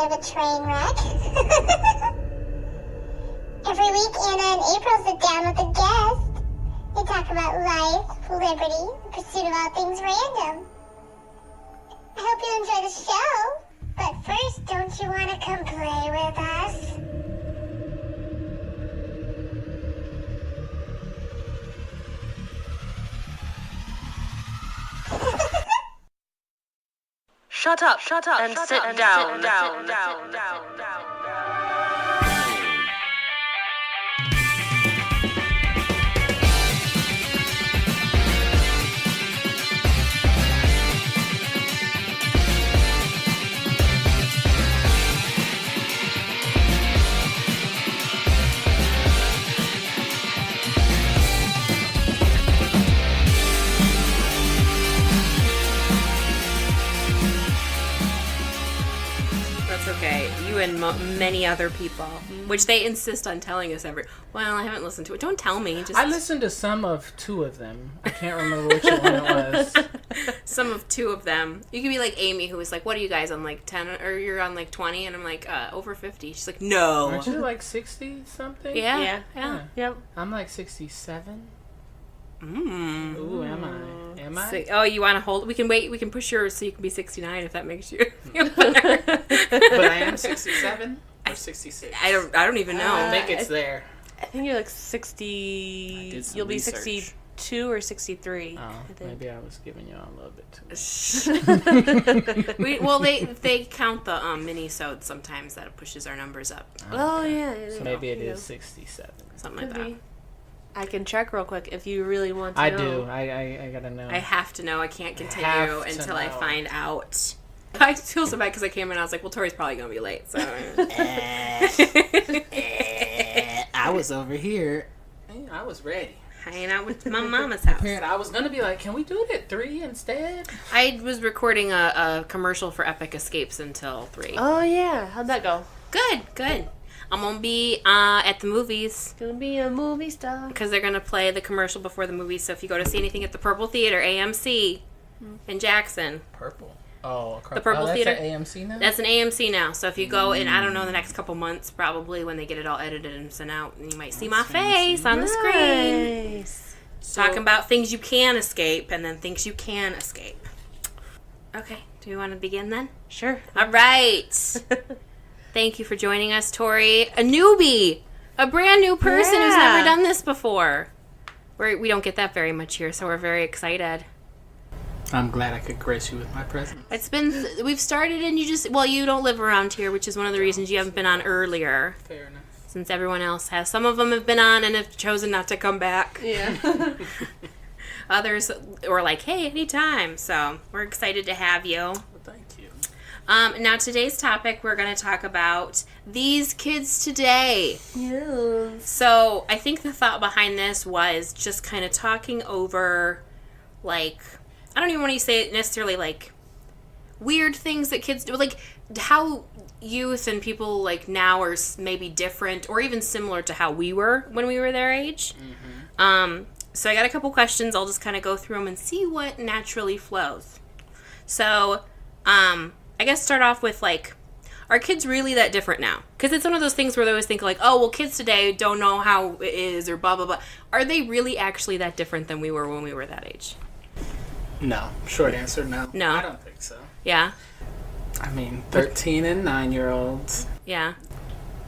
bit of a train wreck. Every week, Anna and April sit down with a guest. They talk about life, liberty, the pursuit of all things random. I hope you enjoy the show. But first, don't you want to come play with us? Shut up, and sit down. Okay, you and many other people, which they insist on telling us well, I haven't listened to it. Don't tell me. I listened to some of 2 of them. I can't remember which one it was. Some of 2 of them. You could be like Amy, who was like, what are you guys on, like 10, or you're on like 20? And I'm like, over 50. She's like, no. Aren't you like 60 something? Yeah. Yep. I'm like 67. Ooh, am I? So, oh, you want to hold? We can wait. We can push yours so you can be 69 if that makes you feel better. But I am 67 or 66. I don't even know. I think it's there. I think you're like 60. You'll be 62 or 63. Oh, maybe I was giving you all a little bit too much. They count the mini-sodes sometimes. That pushes our numbers up. Oh, yeah. So maybe it is 67. Something like that. I can check real quick if you really want to know. I do. I gotta know. I have to know. I can't continue until I find out. I feel so bad because I came in and I was like, well, Tory's probably going to be late. So I was over here. I was ready. Hanging out with my mama's house. I was going to be like, can we do it at 3 instead? I was recording a commercial for Epic Escapes until 3. Oh, yeah. How'd that go? Good. I'm going to be at the movies. Gonna be a movie star. Because they're going to play the commercial before the movie. So if you go to see anything at the Purple Theater, AMC, in Jackson. Purple? Oh, the Purple Theater. That's an AMC now? That's an AMC now. So if you go in, I don't know, the next couple months, probably when they get it all edited and sent out, you might see my face on the screen. Talking about things you can escape and then things you can escape. Okay. Do we want to begin then? Sure. All right. Thank you for joining us, Tory. A newbie. A brand new person who's never done this before. We don't get that very much here, so we're very excited. I'm glad I could grace you with my presence. We've started and you don't live around here, which is one of the reasons you haven't been on earlier. Fair enough. Since everyone else has. Some of them have been on and have chosen not to come back. Yeah. Others were like, hey, anytime. So we're excited to have you. Well, thank you. Now, today's topic, we're going to talk about these kids today. Yes. So I think the thought behind this was just kind of talking over, like, I don't even want to say it necessarily, like, weird things that kids do. Like, how youth and people, like, now are maybe different or even similar to how we were when we were their age. Mm-hmm. So I got a couple questions. I'll just kind of go through them and see what naturally flows. So, I guess start off with, like, are kids really that different now? Because it's one of those things where they always think, like, oh, well, kids today don't know how it is or blah, blah, blah. Are they really actually that different than we were when we were that age? No. Short answer, no. No? I don't think so. Yeah? I mean, 13 and 9-year-olds. Yeah.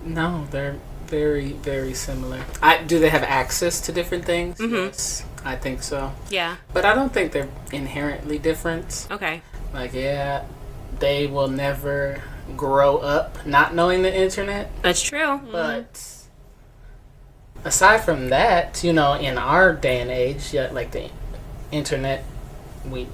No, they're very, very similar. Do they have access to different things? Mm-hmm. Yes, I think so. Yeah. But I don't think they're inherently different. Okay. Like, yeah, they will never grow up not knowing the internet. That's true. But aside from that, in our day and age, like the internet, we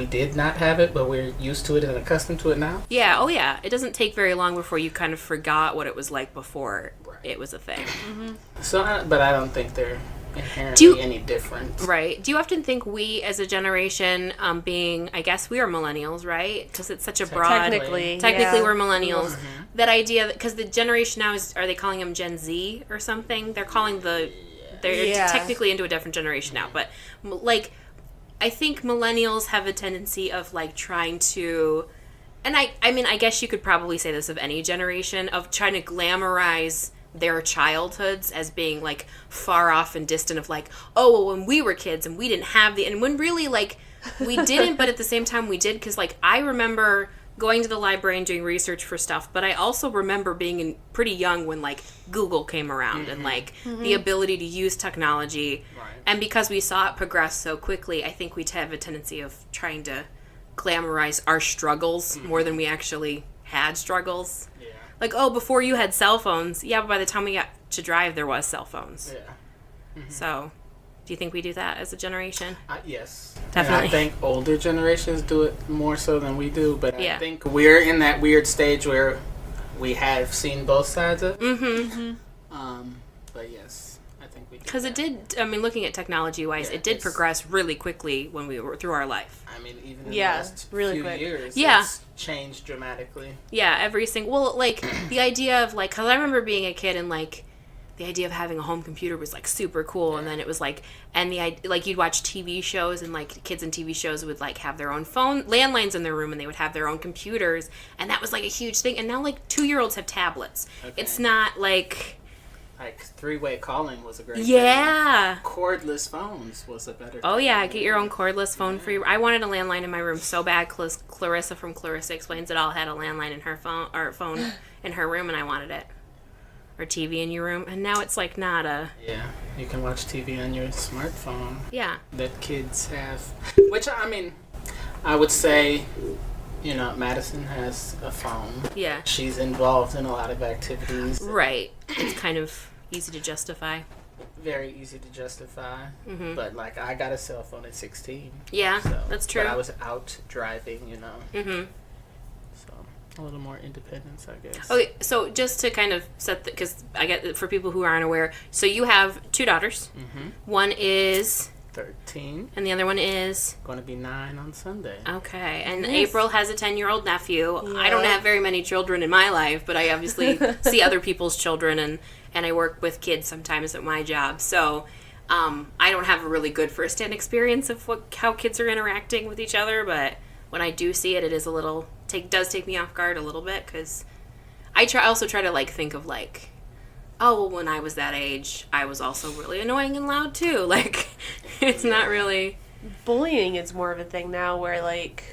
did not have it, but we're used to it and accustomed to it now. Yeah, oh yeah. It doesn't take very long before you kind of forgot what it was like before it was a thing. Mm-hmm. So, but I don't think they're inherently any different. Right. Do you often think we as a generation, being, I guess we are millennials, right? Because it's such a broad... Technically we're millennials. Mm-hmm. That idea, because the generation now are they calling them Gen Z or something? They're calling they're technically into a different generation now, but like... I think millennials have a tendency of, like, trying to And I mean, I guess you could probably say this of any generation, of trying to glamorize their childhoods as being, like, far off and distant, of, like, oh, well, when we were kids and we didn't have and when really, like, we didn't, but at the same time we did, because, like, I remember going to the library and doing research for stuff, but I also remember being pretty young when, like, Google came around and, like, the ability to use technology. Right. And because we saw it progress so quickly, I think we have a tendency of trying to glamorize our struggles more than we actually had struggles. Yeah. Like, oh, before you had cell phones. Yeah, but by the time we got to drive, there was cell phones. Yeah. So, do you think we do that as a generation? Yes. Definitely. And I think older generations do it more so than we do, but Yeah. I think we're in that weird stage where we have seen both sides of it. But yes, I think we do. Because it did, I mean, looking at technology-wise, Yeah, it did it's- progress really quickly when we were through our life. I mean, even in Yeah, the last really few quick. years, Yeah. it's changed dramatically. Yeah, every single... Well, like, the idea of, like... Because I remember being a kid and, like, the idea of having a home computer was, like, super cool. And then it was, like... And like, you'd watch TV shows and, like, kids in TV shows would, like, have their own landlines in their room and they would have their own computers. And that was, like, a huge thing. And now, like, 2-year-olds have tablets. Okay. It's not, like... Like, three-way calling was a great thing. Yeah. Cordless phones was a better Oh, thing. yeah, get your own cordless phone for your... I wanted a landline in my room so bad. Clarissa from Clarissa Explains It All had a landline in her phone in her room, and I wanted it. Or TV in your room. And now it's, like, not a... Yeah, you can watch TV on your smartphone Yeah. that kids have. Which, I mean, I would say, you know, Madison has a phone. Yeah. She's involved in a lot of activities. Right. It's kind of easy to justify. Very easy to justify. Mm-hmm. But, like, I got a cell phone at 16. Yeah, So, that's true. But I was out driving, you know. Mm-hmm. So, a little more independence, I guess. Okay, so just to kind of set because I get for people who aren't aware, so you have 2 daughters. Mm-hmm. One is... 13. And the other one is... Going to be 9 on Sunday. Okay, and Nice. April has a 10-year-old nephew. Yeah. I don't have very many children in my life, but I obviously see other people's children, and I work with kids sometimes at my job. So I don't have a really good first-hand experience of how kids are interacting with each other, but when I do see it, it is a little... does take me off guard a little bit, because I also try to, like, think of, like... Oh, well, when I was that age, I was also really annoying and loud, too. Like, it's not really... Bullying is more of a thing now where, like,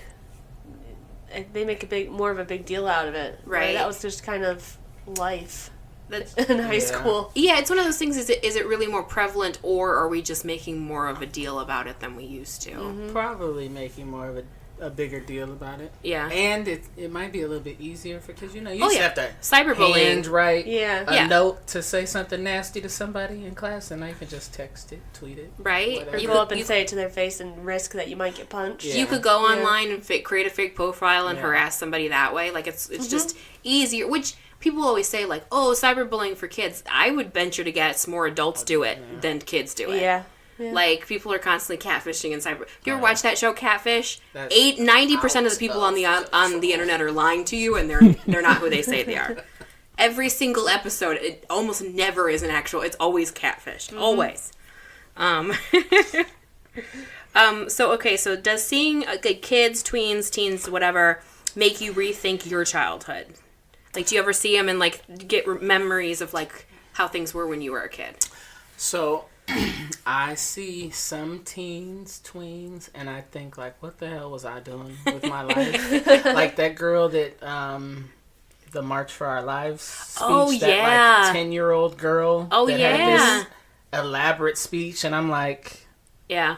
they make more of a big deal out of it. Right. That was just kind of life That's, in high Yeah. school. yeah, it's one of those things, is it really more prevalent, or are we just making more of a deal about it than we used to? Mm-hmm. Probably making more of a bigger deal about it. Yeah. And it might be a little bit easier because, you know, you Oh, used yeah. to have to Cyberbullying. handwrite Yeah. a Yeah. note to say something nasty to somebody in class, and now you can just text it, tweet it. Right? Whatever. Or You go could- up and you- say it to their face and risk that you might get punched. Yeah. You could go Yeah. online and create a fake profile and Yeah. harass somebody that way. Like, it's just easier, which people always say, like, oh, cyberbullying for kids. I would venture to guess more adults do it than kids do it. Yeah. Like, people are constantly catfishing and cyber. You ever watch that show, Catfish? That's 90% of the people on the internet are lying to you, and they're not who they say they are. Every single episode, it almost never is an actual. It's always catfish, always. So does seeing like kids, tweens, teens, whatever, make you rethink your childhood? Like, do you ever see them and like get memories of like how things were when you were a kid? So, I see some teens, tweens, and I think, like, what the hell was I doing with my life? Like that girl that, the March for Our Lives speech, Oh, that, yeah. like, 10-year-old girl Oh, that yeah. had this elaborate speech, and I'm like, Yeah,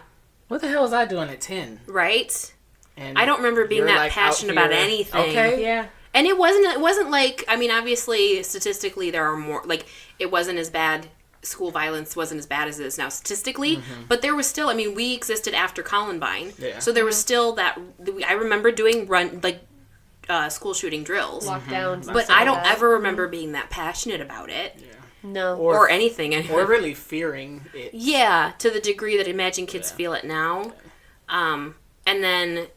what the hell was I doing at 10? right. And I don't remember being you're, that like, passionate out about here. anything. Okay. Yeah. And it wasn't like, I mean, obviously, statistically, there are more, like, it wasn't as bad, school violence wasn't as bad as it is now statistically, but there was still, I mean, we existed after Columbine, Yeah. so there was still that, I remember doing school shooting drills, Lockdowns. but I don't ever remember being that passionate about it, No. or anything. Or really fearing it. Yeah, to the degree that Imagine Kids Yeah. feel it now. And then,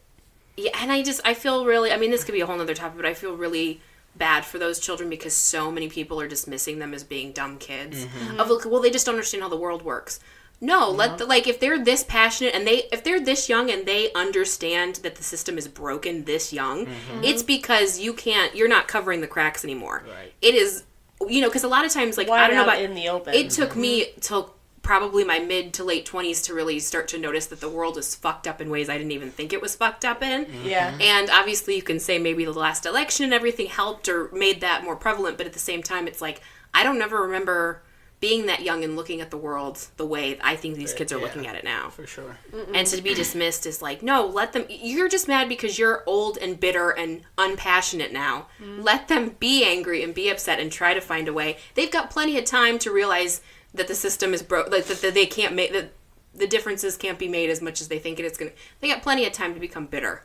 yeah, and I feel really, I mean, this could be a whole nother topic, but I feel really bad for those children because so many people are dismissing them as being dumb kids. Of, well, they just don't understand how the world works. No, if they're this passionate and if they're this young and they understand that the system is broken this young, it's because you're not covering the cracks anymore. Right. It is, because a lot of times, like, Why I don't know not about, in the open? it took me till probably my mid to late 20s to really start to notice that the world is fucked up in ways I didn't even think it was fucked up in. Yeah. And obviously you can say maybe the last election and everything helped or made that more prevalent, but at the same time, it's like, I don't ever remember being that young and looking at the world the way I think these kids are looking at it now. For sure. And to be dismissed is like, no, let them, you're just mad because you're old and bitter and unpassionate now. Let them be angry and be upset and try to find a way. They've got plenty of time to realize that the system is broke, like that they can't make, that the differences can't be made as much as they think it's going to. They got plenty of time to become bitter.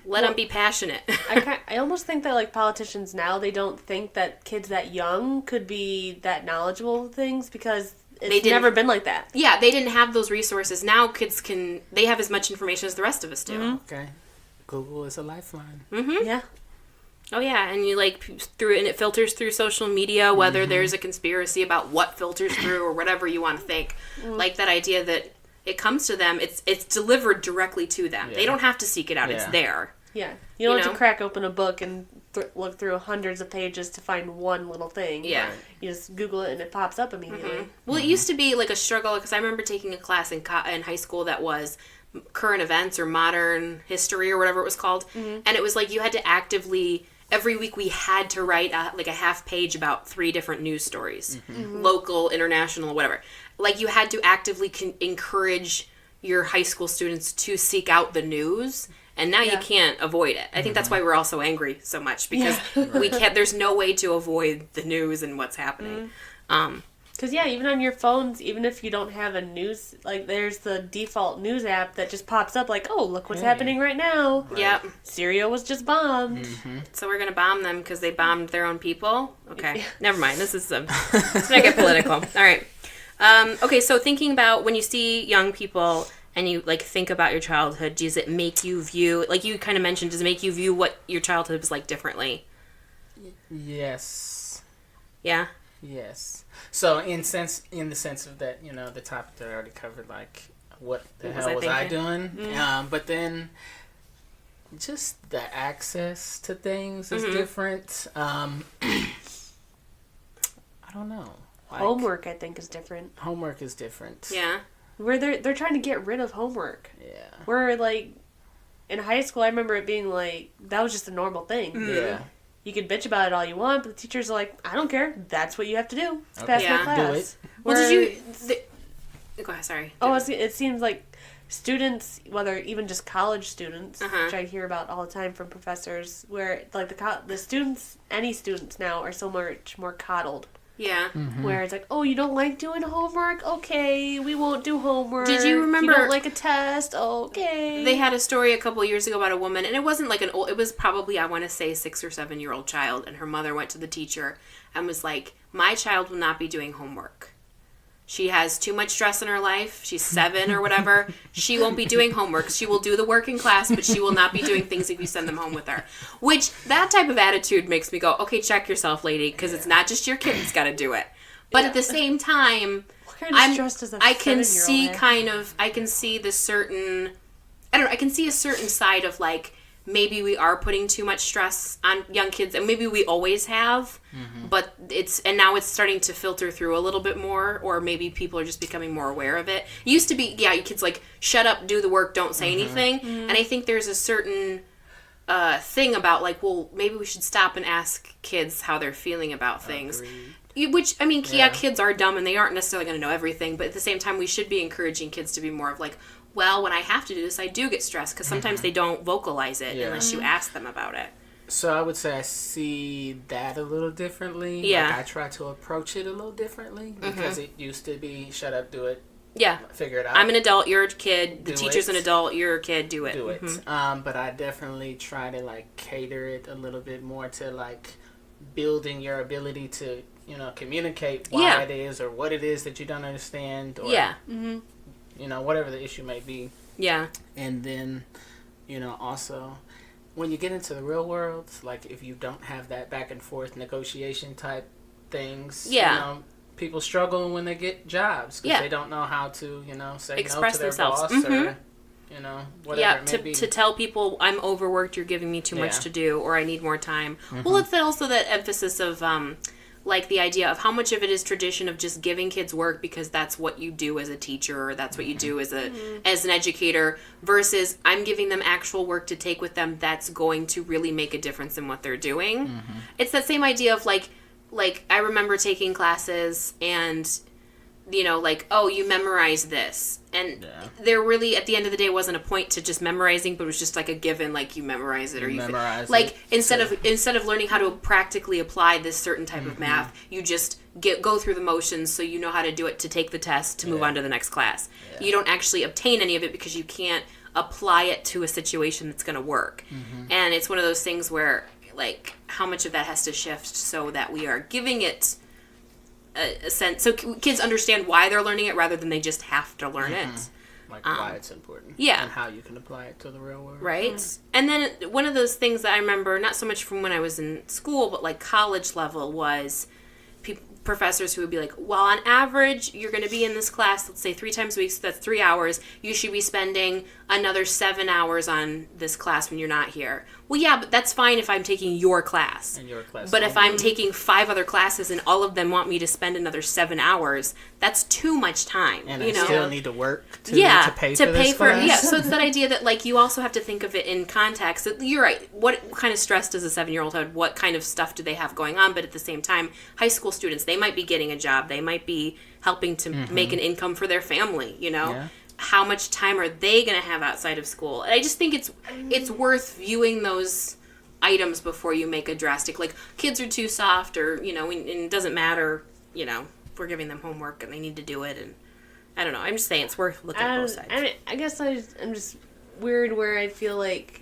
Let them be passionate. I almost think that, like, politicians now, they don't think that kids that young could be that knowledgeable of things because it's never been like that. Yeah, they didn't have those resources. Now kids they have as much information as the rest of us do. Okay. Google is a lifeline. Yeah. Oh yeah, and you and it filters through social media, whether there's a conspiracy about what filters through or whatever you want to think. Like that idea that it comes to them, it's delivered directly to them. They don't have to seek it out, it's there. Yeah. You don't have to crack open a book and look through hundreds of pages to find one little thing. Yeah. You just Google it and it pops up immediately. Well, it used to be like a struggle, because I remember taking a class in high school that was current events or modern history or whatever it was called. And it was like you had to actively... Every week we had to write a half page about 3 different news stories. Local, international, whatever. Like, you had to actively encourage your high school students to seek out the news, and now you can't avoid it. I think that's why we're all so angry so much, because we can't, there's no way to avoid the news and what's happening. Because, even on your phones, even if you don't have a news, like, there's the default news app that just pops up, like, oh, look what's happening right now. Right. Yep. Syria was just bombed. So we're going to bomb them because they bombed their own people? Okay. Never mind. Let's not get political. All right. Okay, so thinking about when you see young people and you, like, think about your childhood, does it make you view, like you kind of mentioned, does it make you view what your childhood was like differently? Yes. Yeah? Yes. So in the sense of that, the topic that I already covered, like what the hell was I doing? But then just the access to things is different. I don't know. Like, Homework, I think, is different. Homework is different. Yeah. Where they're trying to get rid of homework. Yeah. Where, like, in high school, I remember it being like, that was just a normal thing. Yeah. You can bitch about it all you want, but the teachers are like, I don't care. That's what you have to do. It's pass my class. Do it. Well, go ahead, sorry. It seems like students, whether even just college students, which I hear about all the time from professors, where, like, the students, any students now, are so much more coddled. Yeah. Where it's like, oh, you don't like doing homework? Okay, we won't do homework. Did you remember... You don't like a test? Okay. They had a story a couple years ago about a woman, and it wasn't like it was probably, I want to say, 6 or 7 year old child, and her mother went to the teacher and was like, my child will not be doing homework. She has too much stress in her life. She's 7 or whatever. She won't be doing homework. She will do the work in class, but she will not be doing things if you send them home with her. Which, that type of attitude makes me go, okay, check yourself, lady, because it's not just your kid that's got to do it. But at the same time, what kind of stress does I can see I can see the certain, I can see a certain side of, like, maybe we are putting too much stress on young kids, and maybe we always have, but now it's starting to filter through a little bit more, or maybe people are just becoming more aware of it. It used to be, kids like, shut up, do the work, don't say anything, and I think there's a certain thing about, like, well, maybe we should stop and ask kids how they're feeling about things. Which, I mean, kids are dumb, and they aren't necessarily going to know everything, but at the same time, we should be encouraging kids to be more of, like, well, when I have to do this, I do get stressed, because sometimes they don't vocalize it unless you ask them about it. So I would say I see that a little differently. Yeah. Like, I try to approach it a little differently, because it used to be, shut up, do it. Yeah. Figure it out. I'm an adult, you're a kid. The teacher's an adult, you're a kid, do it. Do it. But I definitely try to, like, cater it a little bit more to, like, building your ability to, communicate why it is or what it is that you don't understand. Or, whatever the issue may be. Yeah. And then, also, when you get into the real world, like, if you don't have that back and forth negotiation type things, people struggle when they get jobs because Yeah. they don't know how to, say Express no to their themselves. boss or, whatever Yeah, it may be. to tell people I'm overworked, you're giving me too much Yeah. to do, or I need more time. Well, it's also that emphasis of like the idea of how much of it is tradition of just giving kids work because that's what you do as a teacher or that's what you do as an educator versus I'm giving them actual work to take with them that's going to really make a difference in what they're doing. It's that same idea of like I remember taking classes and oh, you memorize this. And there really, at the end of the day, wasn't a point to just memorizing, but it was just like a given, like you memorize it or you memorize like it. instead of learning how to practically apply this certain type of math, you just go through the motions so you know how to do it to take the test to move on to the next class. You don't actually obtain any of it because you can't apply it to a situation that's going to work. And it's one of those things where like how much of that has to shift so that we are giving it a sense so kids understand why they're learning it rather than they just have to learn it. Like why it's important. Yeah. And how you can apply it to the real world. Right? And then one of those things that I remember, not so much from when I was in school, but like college level was professors who would be like, well, on average, you're going to be in this class, let's say 3 times a week, so that's 3 hours. You should be spending another 7 hours on this class when you're not here. Well, yeah, but that's fine if I'm taking your class. And your class. But if I'm taking 5 other classes and all of them want me to spend another 7 hours, that's too much time. And I still need to work to pay to for pay this for class. yeah. So it's that idea that like you also have to think of it in context. That you're right. What kind of stress does a 7-year-old have? What kind of stuff do they have going on? But at the same time, high school students, they might be getting a job. They might be helping to make an income for their family. Yeah. How much time are they going to have outside of school? And I just think it's worth viewing those items before you make a drastic, like, kids are too soft or, and it doesn't matter, if we're giving them homework and they need to do it. And I don't know. I'm just saying it's worth looking at both sides. I guess I'm just weird where I feel like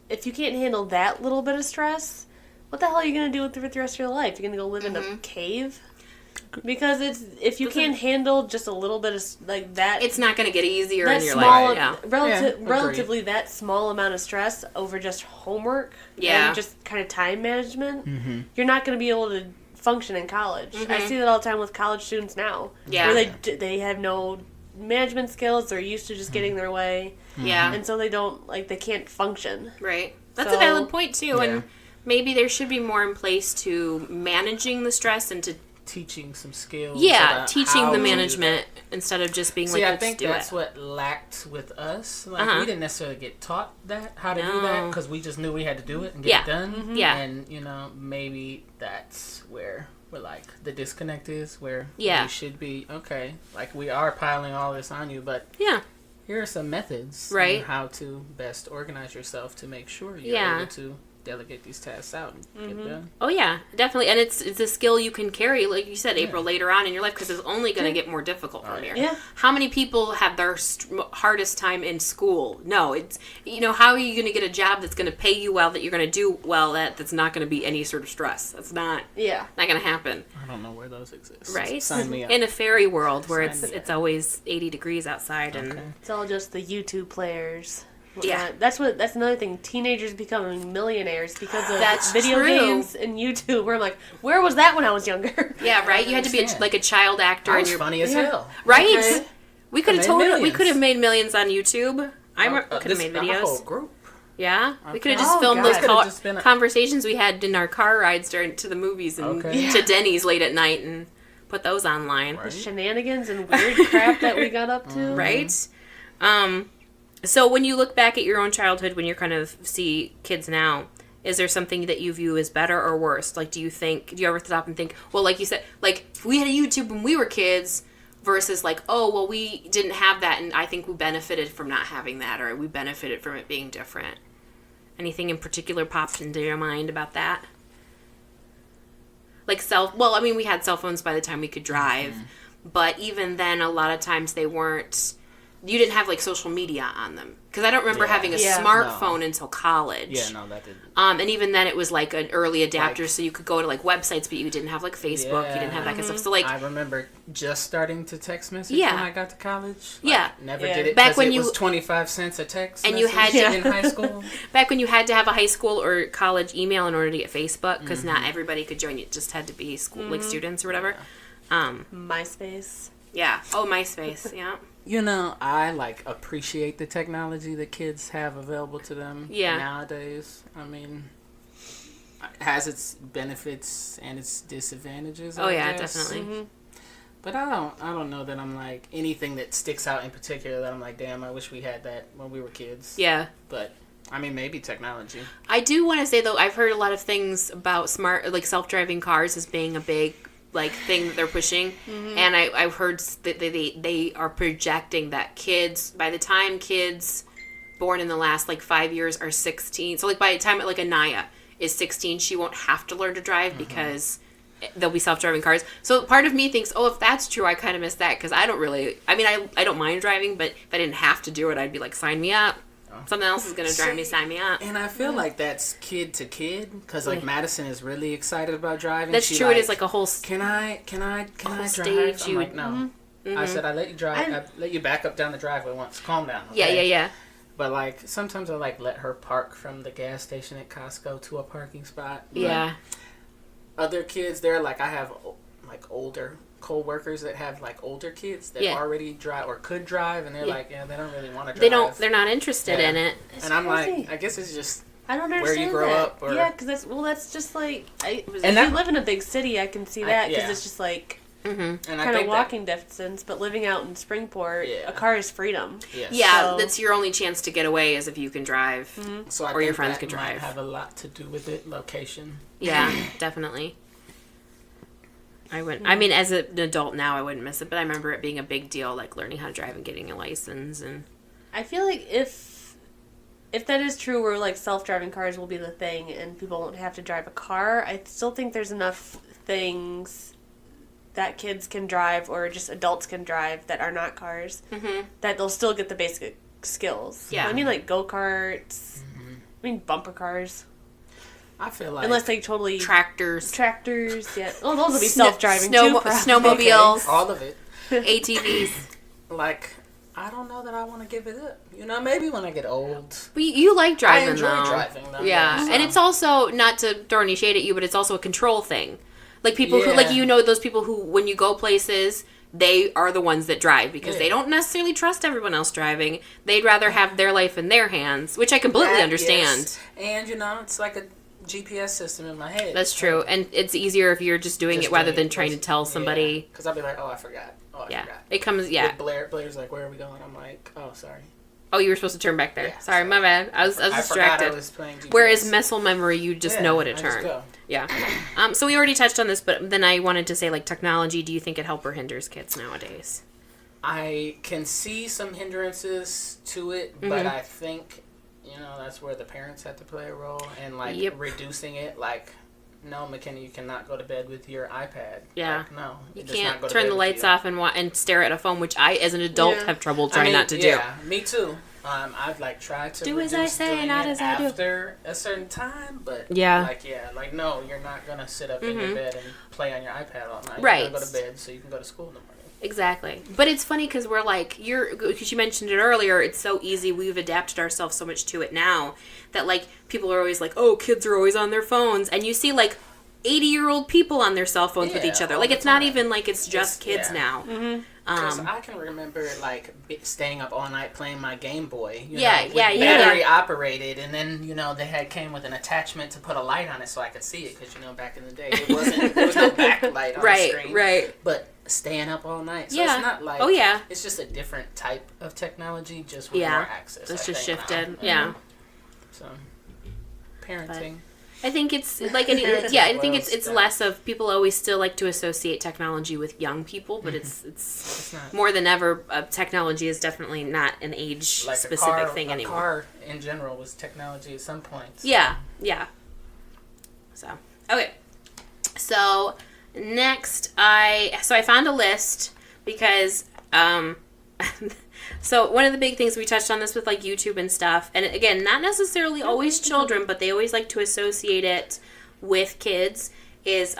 if you can't handle that little bit of stress, what the hell are you going to do with the rest of your life? You're going to go live in a cave? Because if you can't handle just a little bit of like that, it's not going to get easier in your small, life. Yeah. Relatively that small amount of stress over just homework Yeah. and just kind of time management, you're not going to be able to function in college. I see that all the time with college students now. Yeah. Where they have no management skills. They're used to just getting their way. Yeah. And so they they can't function. Right. That's So- a valid point, too. Yeah. And maybe there should be more in place to managing the stress and to Teaching some skills. teaching how the to do management instead of just being See, like, I let's think do that's it. what lacked with us. Like, Uh-huh. we didn't necessarily get taught how to do No. that because we just knew we had to do it and get it done. Yeah. And, maybe that's where we're like, the disconnect is where Yeah. we should be, okay, like we are piling all this on you, but Yeah. here are some methods Right. on how to best organize yourself to make sure you're Yeah. able to delegate these tasks out and get done. Oh yeah, definitely, and it's a skill you can carry, like you said, April, later on in your life, because it's only going to get more difficult from here. Yeah. How many people have their hardest time in school? No, it's how are you going to get a job that's going to pay you well, that you're going to do well at, that's not going to be any sort of stress? That's not going to happen, I don't know where those exist. right? Sign me up. In a fairy world where Sign me up. it's always 80 degrees outside, and Okay. It's all just the YouTube players. Yeah. That's another thing. Teenagers becoming millionaires because of That's video true. games and YouTube. Where I'm like, where was that when I was younger? yeah, right. You had to be understand. like a child actor, I and was you're funny as hell. right. Okay. We could have I made we could have millions. made millions on YouTube. I could have made Our videos. whole group. Yeah, we could have Okay. just Oh, filmed God. those Could've just been a- conversations we had in our car rides to the movies and Okay. to Denny's late at night and put those online, Right. Shenanigans and weird crap that we got up to. right? So when you look back at your own childhood, when you're kind of see kids now, is there something that you view as better or worse? Like, do you ever stop and think, well, like you said, like if we had a YouTube when we were kids versus like, oh, well, we didn't have that, and I think we benefited from not having that, or we benefited from it being different. Anything in particular popped into your mind about that? Like we had cell phones by the time we could drive, but even then, a lot of times you didn't have like social media on them. Because I don't remember Yeah. having a Yeah. smartphone until college. Yeah, no, that didn't. And even then, it was like an early adapter, so you could go to like websites, but you didn't have like Facebook. You didn't have that kind of stuff. So like, I remember just starting to text message Yeah. when I got to college. Yeah. Never Yeah. did it Back because when it you- was 25 cents a text And you had message to- in high school. back when you had to have a high school or college email in order to get Facebook, because not everybody could join. It just had to be school like students or whatever. MySpace. Yeah. Oh, MySpace. Yeah. You know, I like appreciate the technology that kids have available to them nowadays. I mean, it has its benefits and its disadvantages. Oh, I yeah, guess. definitely. Mm-hmm. But I don't know that I'm like anything that sticks out in particular that I'm like, damn, I wish we had that when we were kids. Yeah. But I mean, maybe technology. I do want to say though, I've heard a lot of things about self-driving cars as being a big thing that they're pushing, and I've heard that they are projecting that by the time kids born in the last 5 years are 16, so by the time Anaya is 16, she won't have to learn to drive because there'll be self-driving cars. So part of me thinks, oh, if that's true, I kind of miss that because I don't really. I mean, I don't mind driving, but if I didn't have to do it, I'd be like, sign me up. Something else is going to drive me, sign me up. And I feel like that's kid to kid because Madison is really excited about driving. That's true. It is a whole. Can I drive? Stage I'm like, no. I said I let you drive. I let you back up down the driveway once. Calm down. Okay? Yeah. But sometimes I let her park from the gas station at Costco to a parking spot. Yeah. Other kids, they're I have older co-workers that have older kids that already drive or could drive, and they're they don't really want to drive. They're not interested in it. It's and crazy. I'm I guess it's just I don't understand where you grow that. up. Or, yeah, because that's just if you that- live in a big city, I can see that because it's just and I kind of think walking distance. But living out in Springport, a car is freedom. Yes. Yeah, So- that's your only chance to get away is if you can drive, So I or your think friends that can might drive. have a lot to do with it. Location. Yeah, definitely. I wouldn't. I mean, as an adult now, I wouldn't miss it, but I remember it being a big deal, learning how to drive and getting a license. And I feel like if that is true, where self-driving cars will be the thing and people won't have to drive a car, I still think there's enough things that kids can drive or just adults can drive that are not cars that they'll still get the basic skills. Yeah. I mean, go-karts. I mean, bumper cars. I feel like Unless they totally... tractors, Yeah. Oh, those will be self-driving too, probably. snowmobiles, okay, all of it. ATVs. I don't know that I want to give it up. Maybe when I get old. But you like driving, I enjoy though. driving, though. Yeah, so. and it's also, not to throw any shade at you, but it's also a control thing. People who, those people who, when you go places, they are the ones that drive because they don't necessarily trust everyone else driving. They'd rather have their life in their hands, which I completely understand. Yes. And, it's like a GPS system in my head. That's true, and it's easier if you're just doing it rather than trying to tell somebody. Because I'll be like, oh, I forgot. I forgot. It comes, With Blair's like, where are we going? I'm like, oh, sorry. Oh, you were supposed to turn back there. Yeah, sorry, my bad. I was distracted. Forgot I was playing GPS. Whereas muscle memory, you just know what to I turn. just go. Yeah. So we already touched on this, but then I wanted to say, technology, do you think it helps or hinders kids nowadays? I can see some hindrances to it, but I think, that's where the parents have to play a role and, reducing it. No, McKenna, you cannot go to bed with your iPad. Yeah. No. You it does can't not go to turn bed the with lights you. off and stare at a phone, which I, as an adult, have trouble trying not to do. Yeah, me too. I've tried to Do as I reduce say, doing not it as I do. after a certain time, but no, you're not gonna sit up in your bed and play on your iPad all night. Right. You're gonna go to bed so you can go to school in the morning. Exactly. But it's funny because we're because you mentioned it earlier, it's so easy. We've adapted ourselves so much to it now that people are always oh, kids are always on their phones, and you see 80-year-old people on their cell phones with each other. It's not even it's just kids now. Because I can remember staying up all night playing my Game Boy. Battery operated, and then they came with an attachment to put a light on it so I could see it. Because back in the day there was no backlight on the screen. Right. But staying up all night, so it's not it's just a different type of technology, just with more access. It's I just think. shifted. Yeah. So parenting. I think it's I think it's less of people always still like to associate technology with young people, but it's not. more than ever. Technology is definitely not an age specific thing anymore. A car in general was technology at some point. Yeah. So okay, so next I found a list because So one of the big things we touched on this with YouTube and stuff, and again, not necessarily always children, but they always like to associate it with kids, is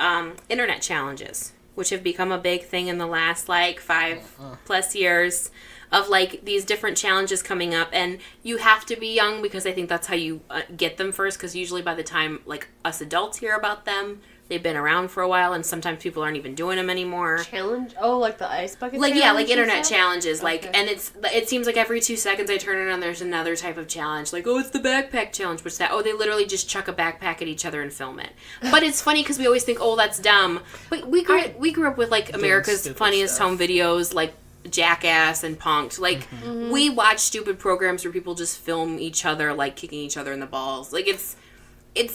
internet challenges, which have become a big thing in the last 5+ years of these different challenges coming up, and you have to be young because I think that's how you get them first, because usually by the time us adults hear about them, they've been around for a while, and sometimes people aren't even doing them anymore. Challenge? Oh, like the ice bucket Like, challenge? yeah, like you internet said? challenges. Like, Okay. and it seems like every 2 seconds I turn around, there's another type of challenge. Like, oh, it's the backpack challenge. What's that? Oh, they literally just chuck a backpack at each other and film it. But it's funny because we always think, oh, that's dumb. But we grew up with, like, America's stupid Funniest stuff. Home Videos, like Jackass and Punk'd. Like, we watch stupid programs where people just film each other, like, kicking each other in the balls. Like, it's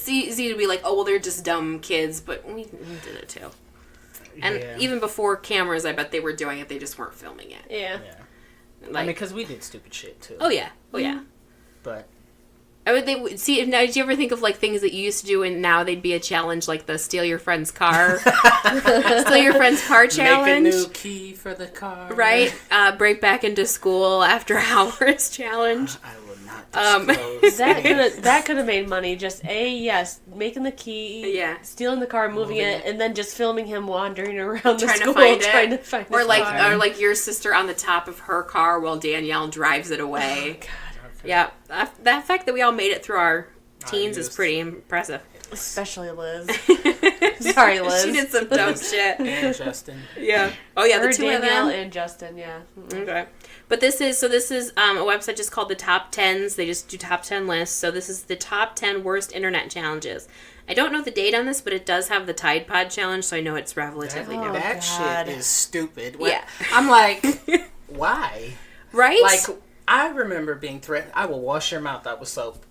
easy to be like, oh, well, they're just dumb kids, but we did it too. And Yeah. even before cameras, I bet they were doing it, they just weren't filming it. Yeah. Yeah. Like, I mean, because we did stupid shit too. oh yeah. But I would they see. Now, did you ever think of like things that you used to do, and now they'd be a challenge, like the steal your friend's car, steal your friend's car challenge, make a new key for the car. right? Break back into school after hours challenge. I will not disclose. That could have made money. Just making the key, stealing the car, moving it, and then just filming him wandering around the school trying to find or his like car. or like your sister on the top of her car while Danielle drives it away. God. Okay. Yeah, that fact that we all made it through our teens is youth. pretty impressive. Especially Liz. Sorry, Liz. She did some dumb shit. And Justin. Yeah. Oh yeah, Her, the two Danielle, of them. and Justin. Yeah. Okay. But this is a website just called the Top 10s. They just do top 10 lists. So this is the top 10 worst internet challenges. I don't know the date on this, but it does have the Tide Pod challenge, so I know it's relatively new. That God. shit is stupid. Yeah. I'm like, why? Right? Like, I remember being threatened. I will wash your mouth out with soap.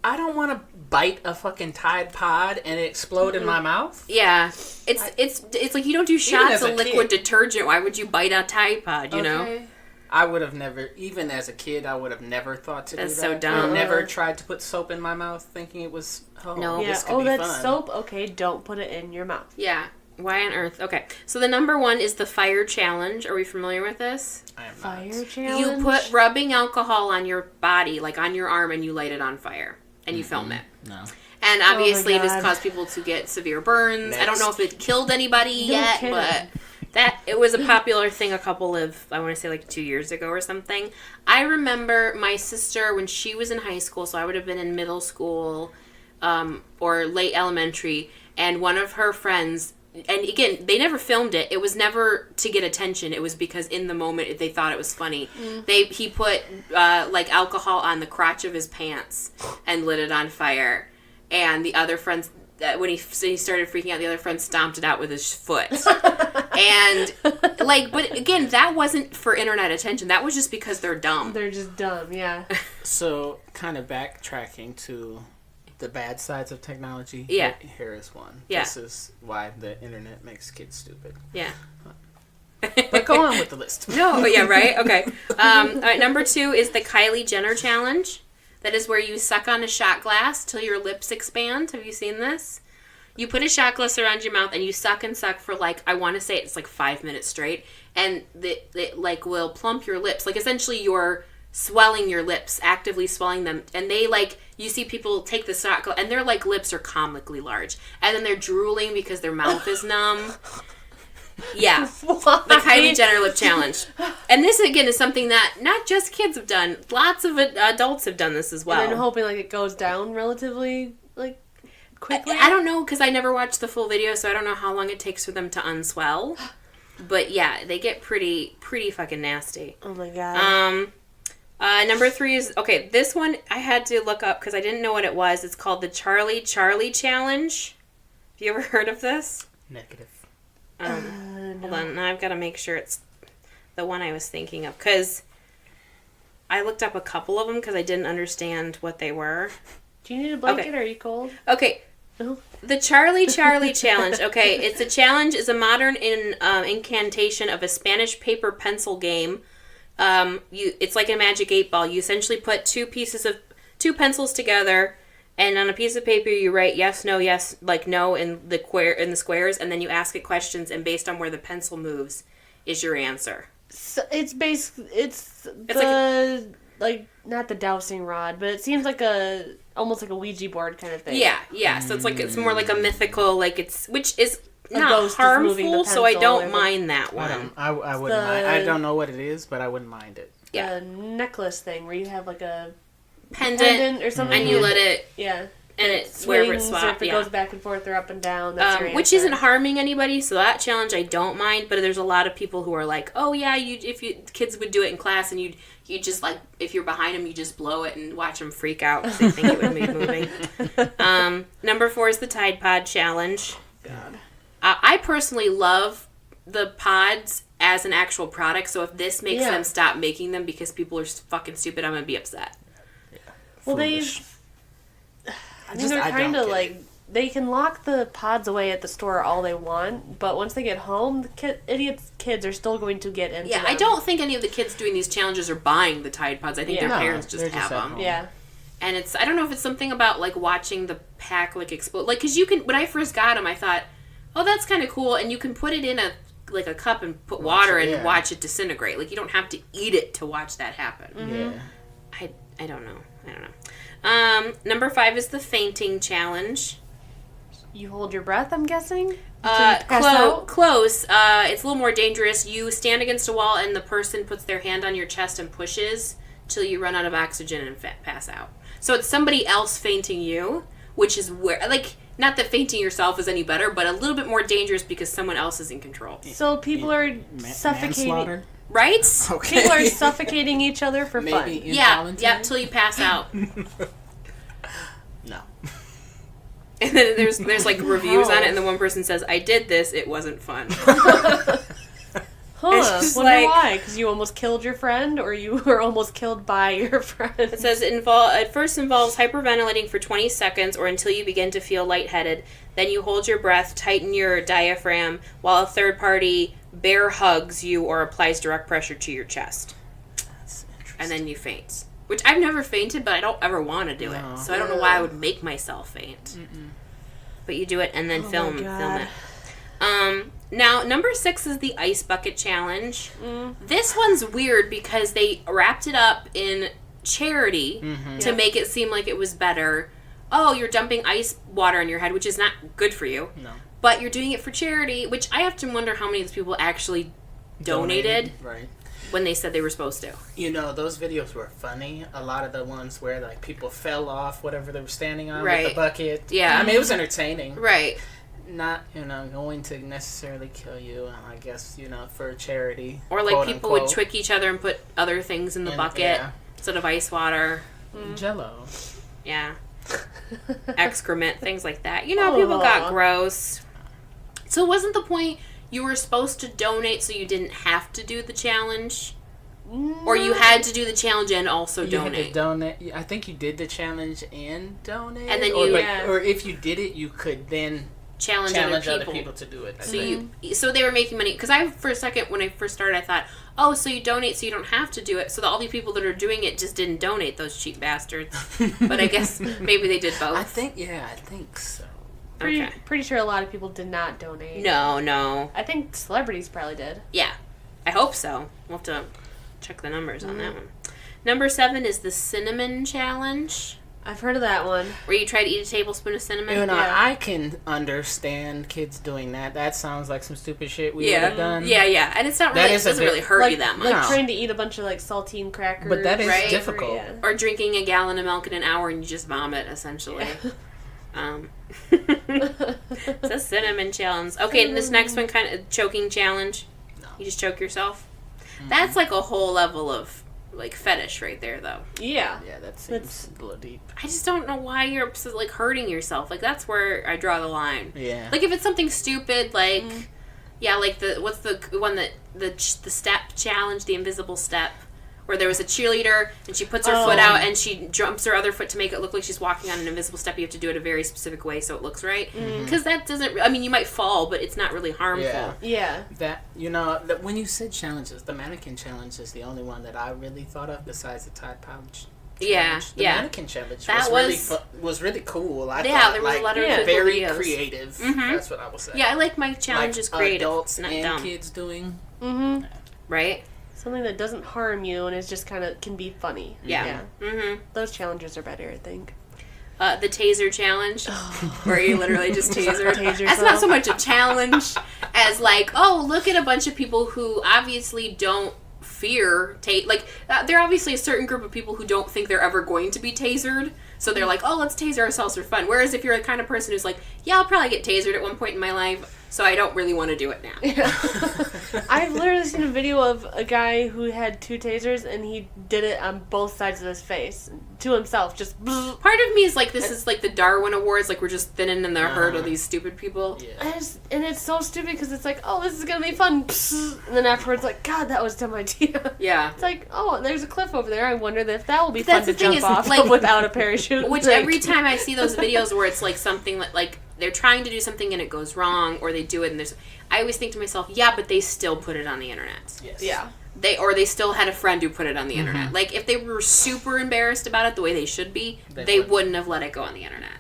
I don't want to bite a fucking Tide Pod and it explode in my mouth. yeah. It's like you don't do shots as a of liquid kid. detergent. Why would you bite a Tide Pod, you know? I would have never, even as a kid, I would have never thought to That's do so that. dumb. I never tried to put soap in my mouth thinking it was, No. Yeah. this could Oh, be that's fun. soap. Okay, don't put it in your mouth. Yeah. Why on earth? Okay. So the number one is the fire challenge. Are we familiar with this? I am Fire not. challenge. You put rubbing alcohol on your body, like on your arm, and you light it on fire. And you film it. No. And obviously this God. caused people to get severe burns. I don't know if it killed anybody No yet, kidding. but it was a popular thing a couple of, I want to say like 2 years ago or something. I remember my sister when she was in high school, so I would have been in middle school or late elementary, and one of her friends, and again, they never filmed it. It was never to get attention. It was because in the moment they thought it was funny. He put like alcohol on the crotch of his pants and lit it on fire. And the other friends, when he started freaking out, the other friend stomped it out with his foot. And like, but again, that wasn't for internet attention. That was just because they're dumb. They're just dumb. Yeah. So, kind of backtracking to the bad sides of technology. Yeah. Here is one. Yeah. This is why the internet makes kids stupid. Yeah. But go on with the list. No, yeah, right? Okay. All right, number 2 is the Kylie Jenner challenge. That is where you suck on a shot glass till your lips expand. Have you seen this? You put a shot glass around your mouth and you suck and suck for like, I want to say it's like 5 minutes straight. And it like will plump your lips. Like essentially you're swelling your lips, actively swelling them. And they like, you see people take the shot glass and their like lips are comically large. And then they're drooling because their mouth is numb. Yeah. The Kylie Jenner lip challenge. And this, again, is something that not just kids have done. Lots of adults have done this as well. And then hoping like it goes down relatively like quickly. I don't know, because I never watched the full video, so I don't know how long it takes for them to unswell. But yeah, they get pretty fucking nasty. Oh my god. Number 3 is, okay, this one I had to look up because I didn't know what it was. It's called the Charlie Challenge. Have you ever heard of this? Negative. Hold on, now I've got to make sure it's the one I was thinking of, because I looked up a couple of them because I didn't understand what they were. Do you need a blanket? Or are you cold? Okay, No. the Charlie Challenge. Okay, it's a challenge is a modern incantation of a Spanish paper pencil game. It's like a magic 8-ball. You essentially put two pencils together. And on a piece of paper, you write yes, like no in the squares, and then you ask it questions, and based on where the pencil moves, is your answer. So it's like not the dowsing rod, but it seems like almost like a Ouija board kind of thing. Yeah. So it's more like a mythical, like which is not ghost is moving the harmful, so I pencil don't or mind that one. I wouldn't mind. I don't know what it is, but I wouldn't mind it. Yeah. A necklace thing where you have like a Pendant or something. and you let it Yeah. and it's wherever it's swings, swapped. if it goes back and forth or up and down. That's your which answer. isn't harming anybody, so that challenge I don't mind. But there's a lot of people who are like, oh yeah, kids would do it in class, and you just like if you're behind them, you just blow it and watch them freak out because they think it would be moving. Number 4 is the Tide Pod challenge. God. I personally love the pods as an actual product, so if this makes them stop making them because people are fucking stupid, I'm gonna be upset. Well, Foolish. they're I kind don't of get like it. they can lock the pods away at the store all they want, but once they get home, the kids are still going to get into Yeah, them. I don't think any of the kids doing these challenges are buying the Tide Pods. I think their Yeah. No, parents just they're just have at them. home. Yeah. And I don't know if it's something about, like, watching the pack, like, explode. Like, because you can, when I first got them, I thought, oh, that's kind of cool. And you can put it in a cup and put water and watch it disintegrate. Like, you don't have to eat it to watch that happen. Yeah. I don't know. Number 5 is the fainting challenge. You hold your breath, I'm guessing? Until you pass out? Close. It's a little more dangerous. You stand against a wall and the person puts their hand on your chest and pushes till you run out of oxygen and pass out. So it's somebody else fainting you, which is where, like, not that fainting yourself is any better, but a little bit more dangerous because someone else is in control. So people are suffocating. Manslaughter? Right? Okay. People are suffocating each other for Maybe fun. Yeah, involuntary? till you pass out. No. And then there's like reviews on it, and the one person says, "I did this. It wasn't fun." Huh. It's just Wonder like- why? Because you almost killed your friend, or you were almost killed by your friend? It says it first involves hyperventilating for 20 seconds or until you begin to feel lightheaded. Then you hold your breath, tighten your diaphragm, while a third party bear hugs you or applies direct pressure to your chest. That's interesting. And then you faint. Which I've never fainted, but I don't ever want to do No. it. So I don't know why I would make myself faint. But you do it and then Oh film my God. it. Now, number 6 is the ice bucket challenge. This one's weird because they wrapped it up in charity to make it seem like it was better. Oh, you're dumping ice water on your head, which is not good for you. No. But you're doing it for charity, which I have to wonder how many of these people actually donated Right. when they said they were supposed to. You know, those videos were funny. A lot of the ones where, like, people fell off whatever they were standing on with Right. the bucket. Yeah. I mean, it was entertaining. Right. Not, going to necessarily kill you, I guess, for charity. Or like quote people would unquote. trick each other and put other things in the And, bucket yeah. instead of ice water. Jell-O. Yeah. Excrement, things like that. You know, people got Aw. gross. So wasn't the point you were supposed to donate so you didn't have to do the challenge? Or you had to do the challenge and also You had to donate? donate. I think you did the challenge and donate. And then or, you- or if you did it, you could then Challenge challenge other other people. people to do it. I So think. so they were making money because for a second when I first started I thought, oh, so you donate so you don't have to do it. So all the people that are doing it just didn't donate, those cheap bastards. But I guess maybe they did both. I think so. Okay. Pretty sure a lot of people did not donate. No. I think celebrities probably did. Yeah, I hope so. We'll have to check the numbers on that one. Number 7 is the cinnamon challenge, I've heard of that one. where you try to eat a tablespoon of cinnamon. Yeah. I can understand kids doing that. That sounds like some stupid shit we would have done. Yeah, and it's not That really, it is a doesn't bit- really hurt you that much. Like No. trying to eat a bunch of like saltine crackers. But that is Right. difficult. Yeah. Or drinking a gallon of milk in an hour and you just vomit, essentially. It's a cinnamon challenge. Okay, and this next one, kind of choking challenge. No. You just choke yourself. That's like a whole level of like fetish right there, though. Yeah. Yeah, that seems That's- a little deep. I just don't know why you're like hurting yourself. Like that's where I draw the line. Yeah. Like if it's something stupid, like yeah, like what's the one that the step challenge, the invisible step, where there was a cheerleader and she puts her foot out and she jumps her other foot to make it look like she's walking on an invisible step. You have to do it a very specific way so it looks right. Because that doesn't. I mean, you might fall, but it's not really harmful. Yeah. Yeah. That when you said challenges, the mannequin challenge is the only one that I really thought of besides the Tide Pod. Yeah, challenge. The yeah. mannequin challenge That was really cool. I Yeah, thought, there was a lot of Yeah. cool very videos. creative. That's what I will say. Yeah, I like my challenges like creative, adults not and dumb. kids doing. Mm-hmm. Right? Something that doesn't harm you and is just kind of can be funny. Yeah. Mm-hmm. Those challenges are better, I think. The taser challenge, where you literally just taser. Tase That's not yourself. so much a challenge as like, oh, look at a bunch of people who obviously don't fear like there are obviously a certain group of people who don't think they're ever going to be tasered, So they're like, oh, let's taser ourselves for fun. Whereas if you're the kind of person who's like, yeah, I'll probably get tasered at one point in my life, so I don't really want to do it now. I've literally seen a video of a guy who had 2 tasers, and he did it on both sides of his face to himself. Just part of me is like, this is like the Darwin Awards, like we're just thinning in the herd of these stupid people. Yeah. And it's so stupid because it's like, oh, this is gonna be fun, and then afterwards, like, God, that was a dumb idea. Yeah. It's like, oh, there's a cliff over there. I wonder if that will be But fun to jump off like, without a parachute. Which every time I see those videos where it's like something like they're trying to do something and it goes wrong, or they do it and I always think to myself, yeah, but they still put it on the internet. Yes. Yeah. They still had a friend who put it on the internet. Like, if they were super embarrassed about it the way they should be, they wouldn't have let it go on the internet.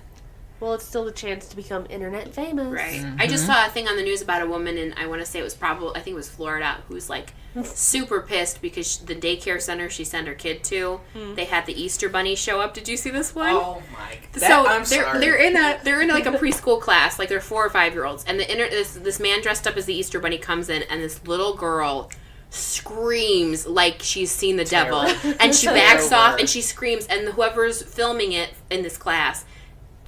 Well, it's still the chance to become internet famous. Right. I just saw a thing on the news about a woman, and I want to say I think it was Florida, who's like super pissed because the daycare center she sent her kid to, they had the Easter Bunny show up. Did you see this one? Oh my god. So I'm sorry. they're in like a preschool class, like they're 4 or 5 year olds, and this man dressed up as the Easter Bunny comes in, and this little girl screams like she's seen the devil, and she backs off and she screams, and whoever's filming it in this class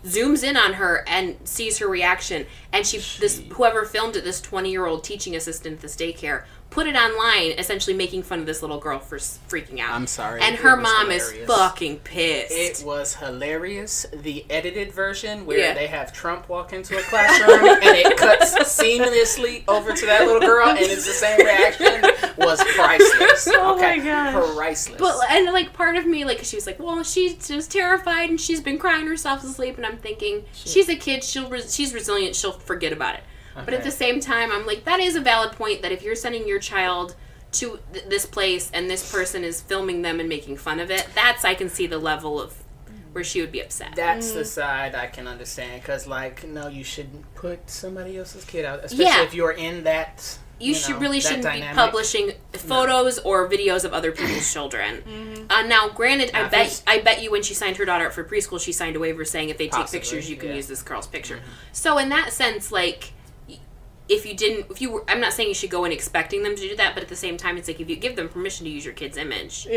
zooms in on her and sees her reaction, and whoever filmed it, this 20-year-old teaching assistant at this daycare, put it online, essentially making fun of this little girl for freaking out. I'm sorry. And her mom is fucking pissed. It was hilarious. The edited version where they have Trump walk into a classroom and it cuts seamlessly over to that little girl and it's the same reaction was priceless. Oh my gosh. Priceless. And like part of me, like, she was like, well, she's just terrified and she's been crying herself to sleep, and I'm thinking, she's a kid, she's resilient, she'll forget about it. But at the same time, I'm like, that is a valid point, that if you're sending your child to this place and this person is filming them and making fun of it, I can see the level of where she would be upset. That's the side I can understand, because, like, no, you shouldn't put somebody else's kid out, especially if you're in that. You shouldn't be publishing photos or videos of other people's children. Now, granted, I bet you when she signed her daughter up for preschool, she signed a waiver saying if they take pictures, you can use this girl's picture. So in that sense, like, I'm not saying you should go in expecting them to do that, but at the same time, it's like, if you give them permission to use your kid's image,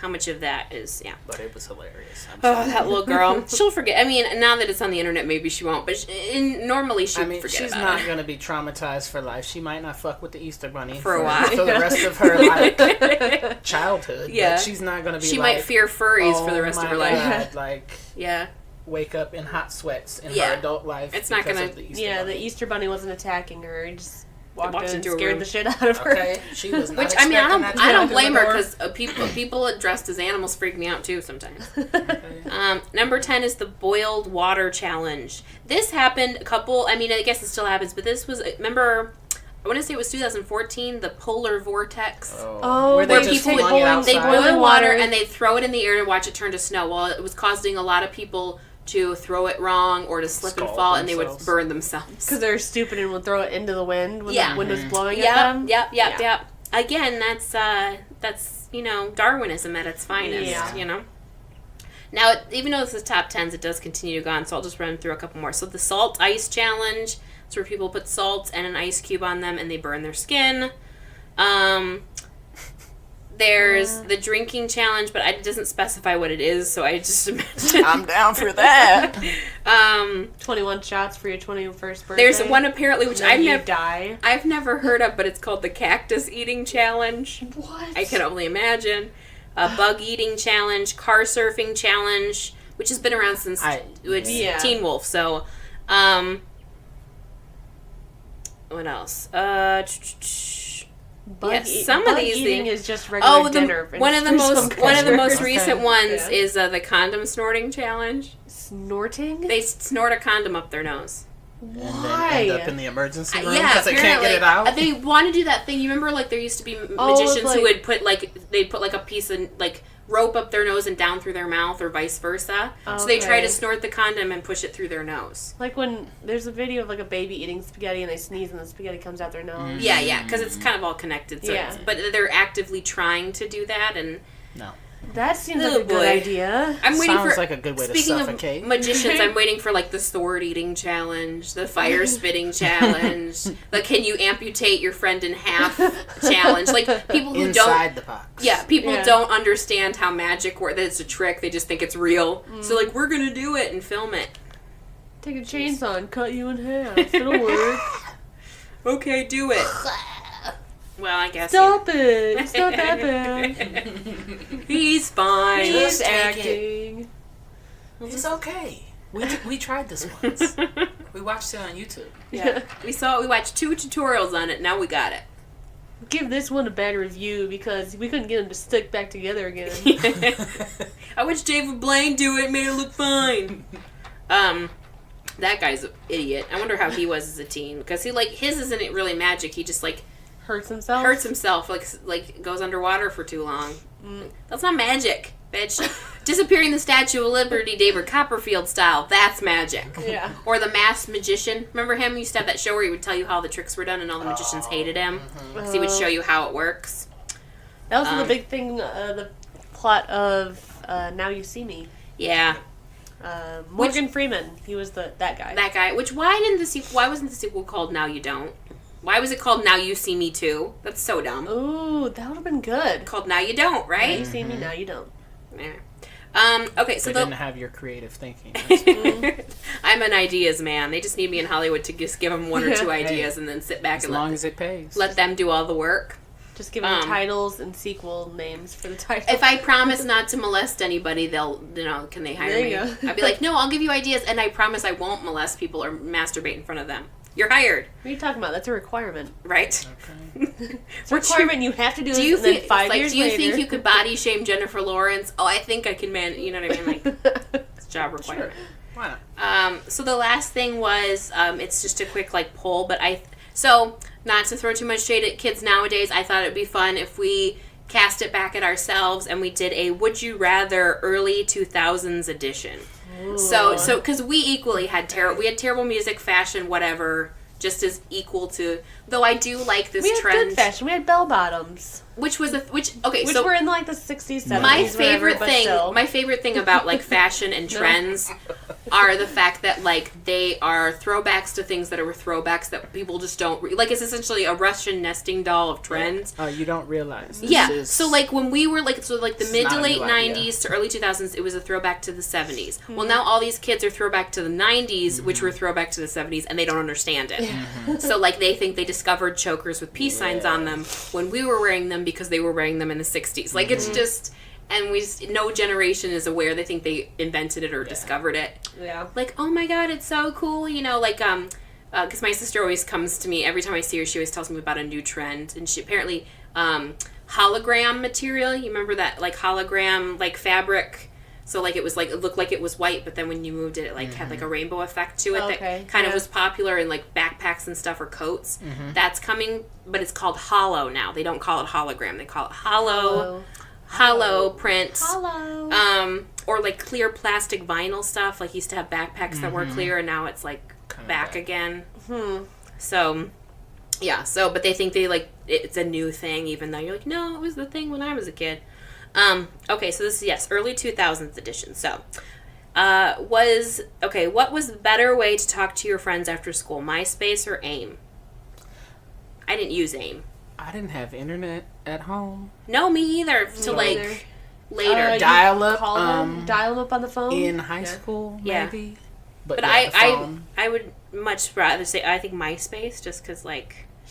how much of that is, But it was hilarious. That little girl. She'll forget. I mean, now that it's on the internet, maybe she won't, but normally she'll forget about it. She's not going to be traumatized for life. She might not fuck with the Easter Bunny for a while. For the rest of her childhood. Yeah. But she's not going to be She might fear furries for the rest of her life. Like, wake up in hot sweats in her adult life. It's not going to. The Easter Bunny wasn't attacking her. He just walked in and scared the shit out of her. Okay, she was not. Which, I mean, I don't blame her, because people dressed as animals freak me out too sometimes. Number 10 is the boiled water challenge. This happened I guess it still happens, but this was, remember, I want to say it was 2014, the polar vortex. Where people would boil water and they'd throw it in the air to watch it turn to snow. Well, it was causing a lot of people to throw it wrong or to slip and fall, and they would burn themselves. Because they're stupid and would throw it into the wind when the wind was blowing at them. Yep. Again, that's Darwinism at its finest, Now, even though this is top 10s, it does continue to go on, so I'll just run through a couple more. So the salt ice challenge, it's where people put salt and an ice cube on them and they burn their skin. There's the drinking challenge, but it doesn't specify what it is, so I just imagine. I'm down for that. 21 shots for your 21st birthday. There's one apparently, which die. I've never heard of, but it's called the cactus eating challenge. What? I can only imagine. A bug eating challenge, car surfing challenge, which has been around since Teen Wolf. So, what else? Some of these eating is just regular dinner. One of the most recent ones is the condom snorting challenge. Snorting? They snort a condom up their nose. Why? And then end up in the emergency room because they can't get it out. They want to do that thing. You remember, like, there used to be magicians who would put they'd put a piece of rope up their nose and down through their mouth, or vice versa. Okay. So they try to snort the condom and push it through their nose. Like when there's a video of a baby eating spaghetti and they sneeze and the spaghetti comes out their nose. Yeah, because it's kind of all connected. So but they're actively trying to do that, and That seems Oh, like a good boy. idea. I'm waiting Sounds for. like a good way to Speaking suffocate. of magicians, I'm waiting for like the sword eating challenge, the fire spitting challenge, the can you amputate your friend in half challenge. Like people who Inside don't. the box. Yeah, people Yeah. don't understand how magic works. That it's a trick. They just think it's real. So like we're gonna do it and film it. Take a chainsaw and cut you in half. It'll work. Okay, do it. Well, I guess. Stop it. It's not that bad. He's fine. He's Just take acting. It's okay. We tried this once. We watched it on YouTube. Yeah, we watched 2 tutorials on it. Now we got it. Give this one a bad review because we couldn't get them to stick back together again. I watched David Blaine do it. Made it look fine. That guy's an idiot. I wonder how he was as a teen because his isn't really magic. He just Hurts himself. hurts himself like goes underwater for too long. That's not magic, bitch. Disappearing the Statue of Liberty, David Copperfield style. That's magic. Yeah. Or the Masked Magician. Remember him? He used to have that show where he would tell you how the tricks were done, and all the magicians hated him. So he would show you how it works. That was the big thing. The plot of Now You See Me. Yeah, Morgan Freeman. He was that guy. that guy. Why wasn't the sequel called Now You Don't? Why was it called Now You See Me Too? That's so dumb. Ooh, that would have been good. Called Now You Don't, Now right? you see me, now you don't. Yeah. Okay, so They didn't have your creative thinking. I'm an ideas man. They just need me in Hollywood to just give them 1 or 2 ideas and then sit back As and long as it pays. let them do all the work. Just give them titles and sequel names for the title. If I promise not to molest anybody, they'll, can they hire There me? you go. I'd be like, no, I'll give you ideas, and I promise I won't molest people or masturbate in front of them. You're hired, What are you talking about? That's a requirement. right? Okay. It's a requirement. You have to do, Do it, you and then think? 5 Like, years do you later. think you could body shame Jennifer Lawrence? Oh, I think I can you know what I mean? Like, it's job requirement. Why not? So the last thing was, it's just a quick poll, but so not to throw too much shade at kids nowadays, I thought it'd be fun if we cast it back at ourselves and we did a Would You Rather early 2000s edition. Ooh. So because we equally had terrible music, fashion, whatever, just as equal to. Though I do like this we had trend, good fashion. We had bell bottoms, which was which so were in the 60s, 70s. my whatever, favorite but thing still. my favorite thing about fashion and trends are the fact that they are throwbacks to things that are throwbacks that people just don't it's essentially a Russian nesting doll of trends. Oh, you don't realize. Yeah. This is- So when we were the mid not to a late new idea. 90s to early 2000s, it was a throwback to the 70s. Well, now all these kids are throwback to the 90s, which were throwback to the 70s, and they don't understand it. So they think they discovered chokers with peace signs on them when we were wearing them because they were wearing them in the 60s. It's just, and no generation is aware. They think they invented it or discovered it. Yeah. Oh my god, it's so cool, because my sister always comes to me every time I see her. She always tells me about a new trend, and she apparently hologram material. You remember that hologram fabric? So it was it looked like it was white, but then when you moved it, it had a rainbow effect to it Okay, that kind of yeah. was popular in backpacks and stuff or coats. That's coming, but it's called hollow now. They don't call it hologram. They call it hollow print. Hollow. Or clear plastic vinyl stuff. Used to have backpacks that were clear, and now it's Coming back again. Hmm. So, yeah. So, but they think it's a new thing, even though you're no, it was the thing when I was a kid. Okay, so this is early 2000s edition. So, what was the better way to talk to your friends after school, MySpace or AIM? I didn't use AIM. I didn't have internet at home. No, me either. Till either. later. You Dial up, call them, dial them up on the phone. In high school, Yeah. maybe. But yeah, the phone. I would much rather say I think MySpace just because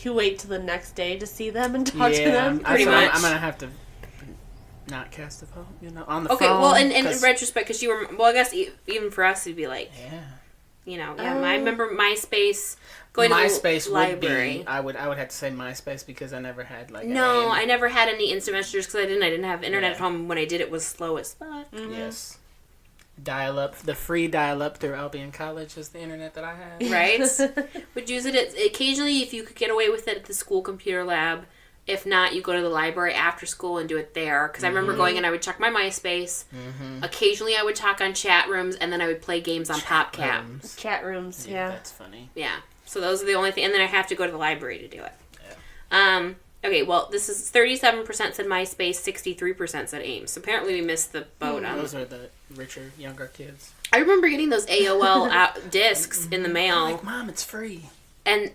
You wait till the next day to see them and talk to Yeah, them. Pretty so much. I'm gonna have to not cast a vote, on the okay, phone. well, and in 'cause- retrospect, because you were I guess even for us, it'd be yeah, I remember MySpace going MySpace to the would library. be. I would have to say MySpace because I never had an No, AIM. I never had any instant messengers because I didn't have internet Yeah. at home. When I did, it was slow as fuck. Yes. Dial up, the free dial up through Albion College is the internet that I had. Right? Would use it occasionally if you could get away with it at the school computer lab. If not, you go to the library after school and do it there. Because I remember going and I would check my MySpace. Occasionally I would talk on chat rooms, and then I would play games on PopCap. Chat rooms, yeah. That's funny. Yeah. So those are the only things. And then I have to go to the library to do it. Yeah. Okay, well, this is 37% said MySpace, 63% said AIM. So apparently we missed the boat on Those are the richer, younger kids. I remember getting those AOL discs in the mail. Like, Mom, it's free. And